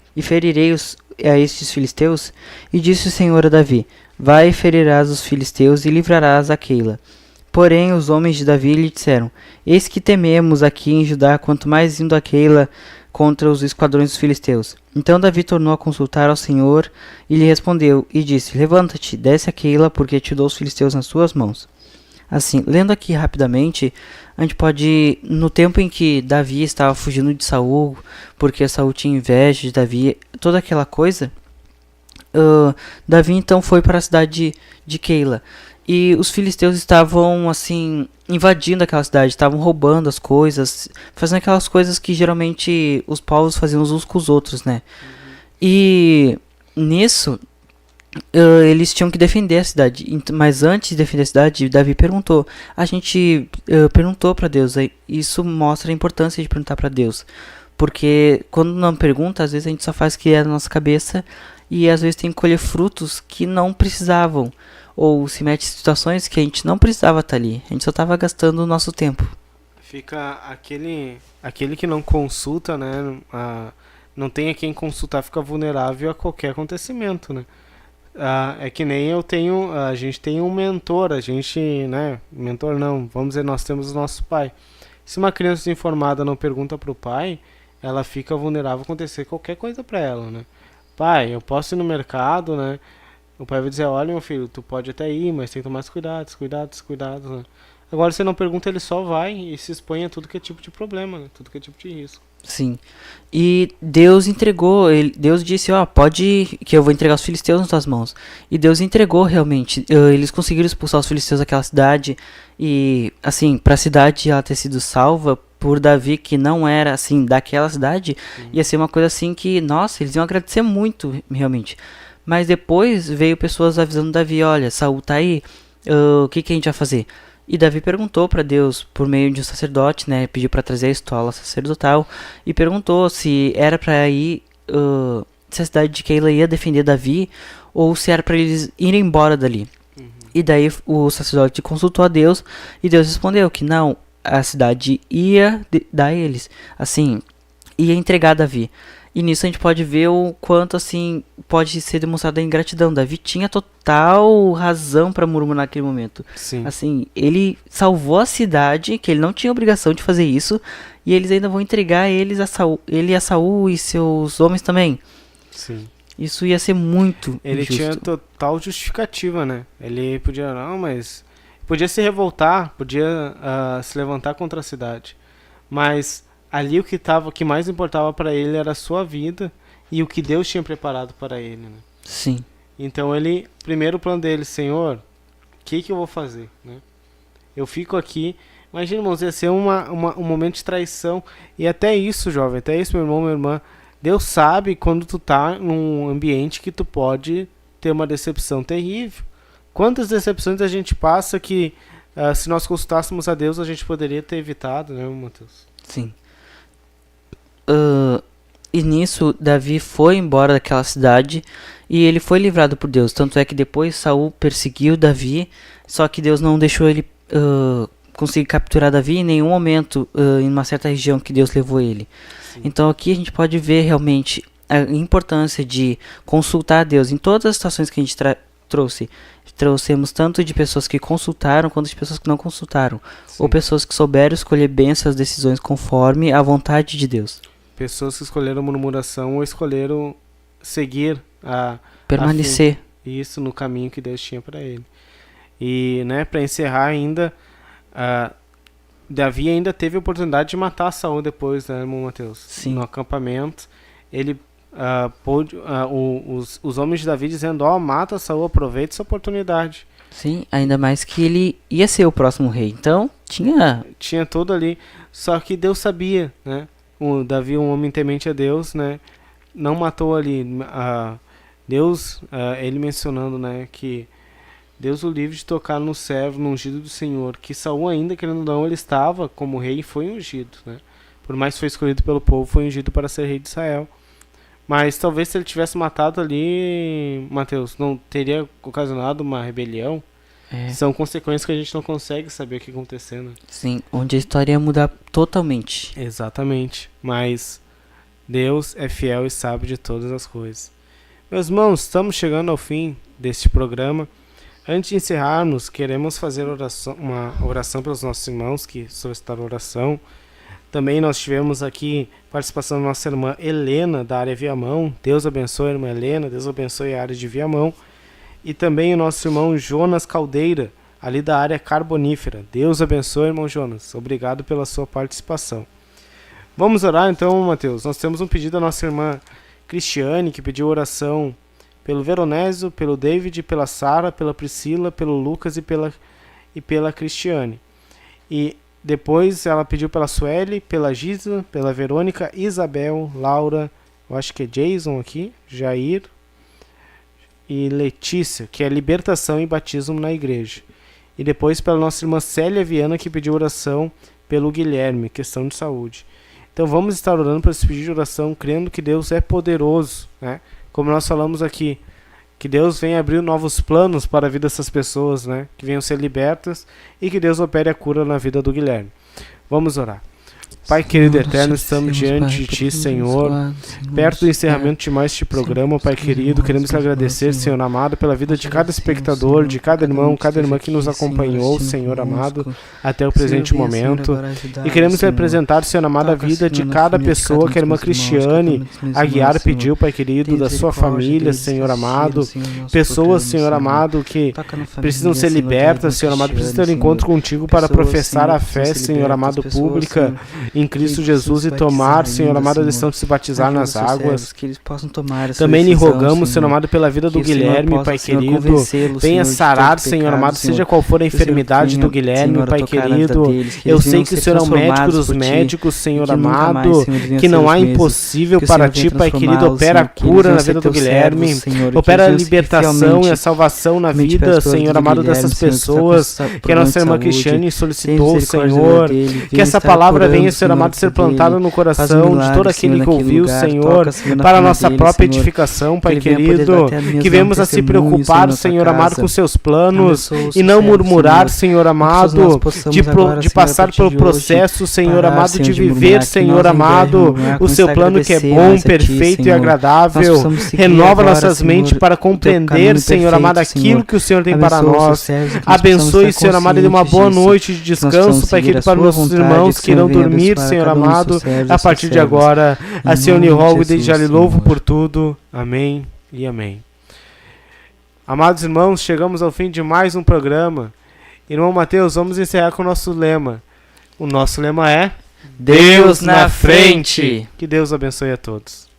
a estes filisteus? E disse o Senhor a Davi: Vai e ferirás os filisteus e livrarás a Keila. Porém os homens de Davi lhe disseram: Eis que tememos aqui em Judá, quanto mais indo a Keila contra os esquadrões dos filisteus. Então Davi tornou a consultar ao Senhor e lhe respondeu e disse: Levanta-te, desce a Keila, porque te dou os filisteus nas tuas mãos. Assim, lendo aqui rapidamente, a gente pode, no tempo em que Davi estava fugindo de Saul, porque Saul tinha inveja de Davi, toda aquela coisa, Davi então foi para a cidade de Keila. E os filisteus estavam, assim, invadindo aquela cidade, estavam roubando as coisas, fazendo aquelas coisas que geralmente os povos faziam uns com os outros, né? E nisso, eles tinham que defender a cidade. Mas antes de defender a cidade, Davi perguntou. A gente perguntou para Deus. Isso mostra a importância de perguntar para Deus. Porque quando não pergunta, às vezes a gente só faz o que é na nossa cabeça e às vezes tem que colher frutos que não precisavam. Ou se mete em situações que a gente não precisava estar ali. A gente só estava gastando o nosso tempo. Fica aquele que não consulta, né? Não tem a quem consultar, fica vulnerável a qualquer acontecimento, né? É que nem a gente tem um mentor, né? Mentor não, vamos dizer, nós temos o nosso pai. Se uma criança desinformada não pergunta pro pai, ela fica vulnerável a acontecer qualquer coisa pra ela, né? Pai, eu posso ir no mercado, né? O pai vai dizer: olha, meu filho, tu pode até ir, mas tem que tomar mais cuidados, né? Agora, se não pergunta, ele só vai e se expõe a tudo que é tipo de problema, né? Tudo que é tipo de risco. Sim. E Deus entregou, Deus disse: pode ir, que eu vou entregar os filisteus nas tuas mãos. E Deus entregou realmente. Eles conseguiram expulsar os filisteus daquela cidade. E, assim, para a cidade ela ter sido salva por Davi, que não era, assim, daquela cidade, ia ser uma coisa assim que, nossa, eles iam agradecer muito, realmente. Mas depois veio pessoas avisando Davi: olha, Saul tá aí, o que a gente vai fazer? E Davi perguntou para Deus, por meio de um sacerdote, né? Pediu para trazer a estola sacerdotal e perguntou se era para ir, se a cidade de Keila ia defender Davi ou se era para eles irem embora dali. E daí o sacerdote consultou a Deus e Deus respondeu que não, a cidade ia dar a eles, assim, ia entregar Davi. E nisso a gente pode ver o quanto, assim, pode ser demonstrada a ingratidão. Davi tinha total razão para murmurar naquele momento. Sim. Assim, ele salvou a cidade, que ele não tinha obrigação de fazer isso, e eles ainda vão entregar ele a Saul e seus homens também. Sim. Isso ia ser muito Ele injusto. tinha total justificativa, né? Ele podia, não, mas... Podia se revoltar, podia se levantar contra a cidade. Mas... ali o que mais importava para ele era a sua vida e o que Deus tinha preparado para ele, né? Sim. Então primeiro plano dele: Senhor, o que eu vou fazer, né? Eu fico aqui. Imagina, irmãos, ia ser um momento de traição. E até isso, jovem, até isso, meu irmão, minha irmã, Deus sabe quando tu tá num ambiente que tu pode ter uma decepção terrível. Quantas decepções a gente passa que se nós consultássemos a Deus a gente poderia ter evitado, né, Matheus? Sim. E nisso Davi foi embora daquela cidade e ele foi livrado por Deus. Tanto é que depois Saul perseguiu Davi, só que Deus não deixou ele conseguir capturar Davi em nenhum momento em uma certa região que Deus levou ele. Então aqui a gente pode ver realmente a importância de consultar a Deus em todas as situações que a gente trouxemos tanto de pessoas que consultaram quanto de pessoas que não consultaram, ou pessoas que souberam escolher bem suas decisões conforme a vontade de Deus. Pessoas que escolheram murmuração ou escolheram seguir Permanecer. isso no caminho que Deus tinha para ele. E, né, para encerrar ainda, Davi ainda teve a oportunidade de matar Saul depois, né, irmão Mateus? Sim. No acampamento, ele pôde, os homens de Davi dizendo, mata Saul, aproveita essa oportunidade. Sim, ainda mais que ele ia ser o próximo rei. Então, tinha tudo ali. Só que Deus sabia, né? O Davi, um homem temente a Deus, né? Não matou ali. Deus, ele mencionando, né, que Deus o livre de tocar no servo, no ungido do Senhor, que Saul ainda, querendo ou não, ele estava como rei e foi ungido, né? Por mais que foi escolhido pelo povo, foi ungido para ser rei de Israel. Mas talvez se ele tivesse matado ali, Mateus, não teria ocasionado uma rebelião. São consequências que a gente não consegue saber o que aconteceu, né? Sim, onde a história ia mudar totalmente. Exatamente, mas Deus é fiel e sabe de todas as coisas. Meus irmãos, estamos chegando ao fim deste programa. Antes de encerrarmos, queremos fazer uma oração pelos nossos irmãos que solicitaram oração. Também nós tivemos aqui participação da nossa irmã Helena, da área Viamão. Deus abençoe a irmã Helena, Deus abençoe a área de Viamão. E também o nosso irmão Jonas Caldeira, ali da área Carbonífera. Deus abençoe, irmão Jonas. Obrigado pela sua participação. Vamos orar então, Mateus. Nós temos um pedido da nossa irmã Cristiane, que pediu oração pelo Veronésio, pelo David, pela Sara, pela Priscila, pelo Lucas e pela Cristiane. E depois ela pediu pela Sueli, pela Gisla, pela Verônica, Isabel, Laura, eu acho que é Jason aqui, Jair e Letícia, que é libertação e batismo na igreja. E depois pela nossa irmã Célia Viana, que pediu oração pelo Guilherme, questão de saúde. Então vamos estar orando para esse pedido de oração, crendo que Deus é poderoso, né? Como nós falamos aqui, que Deus venha abrir novos planos para a vida dessas pessoas, né? Que venham ser libertas e que Deus opere a cura na vida do Guilherme. Vamos orar. Pai querido e eterno, estamos diante de Ti, Senhor, perto do encerramento de mais este programa, Pai querido, queremos lhe agradecer, Senhor amado, pela vida de cada espectador, de cada irmão, cada irmã que nos acompanhou, Senhor amado, até o presente momento. E queremos lhe apresentar, Senhor amado, a vida de cada pessoa que a irmã Cristiane Aguiar pediu, Pai querido, da sua família, Senhor amado, pessoas, Senhor amado, que precisam ser libertas, Senhor amado, precisam ter encontro contigo para professar a fé, Senhor amado, pública, em Cristo Jesus e tomar, Senhor amado, a decisão de se batizar nas águas. Que eles possam tomar essa Também lhe decisão, rogamos, Senhor amado, pela vida do Guilherme, Pai querido. Venha sarar, Senhor amado, seja qual for a enfermidade do Guilherme, Pai querido. Eu sei que o Senhor é o médico dos médicos, Senhor amado, que não há impossível para Ti, Pai querido. Opera a cura na vida do Guilherme, opera a libertação e a salvação na vida, Senhor amado, dessas pessoas que a nossa irmã Cristiane solicitou, Senhor. Que essa palavra venha, Senhor amado, ser plantada no coração de todo aquele que ouviu, Senhor, para a nossa própria edificação, Pai querido, que venhamos a se preocupar, Senhor amado, com seus planos e não murmurar, Senhor amado, de passar pelo processo, Senhor amado, de viver, Senhor amado, o seu plano que é bom, perfeito e agradável. Renova nossas mentes para compreender, Senhor amado, aquilo que o Senhor tem para nós. Abençoe, Senhor amado, e dê uma boa noite de descanso, Pai querido, para nossos irmãos que irão dormir, Senhor amado, a partir de agora. Assim eu lhe rogo e desde já lhe louvo por tudo. Amém e amém. Amados irmãos, chegamos ao fim de mais um programa. Irmão Mateus, vamos encerrar com o nosso lema. O nosso lema é Deus na frente. Que Deus abençoe a todos.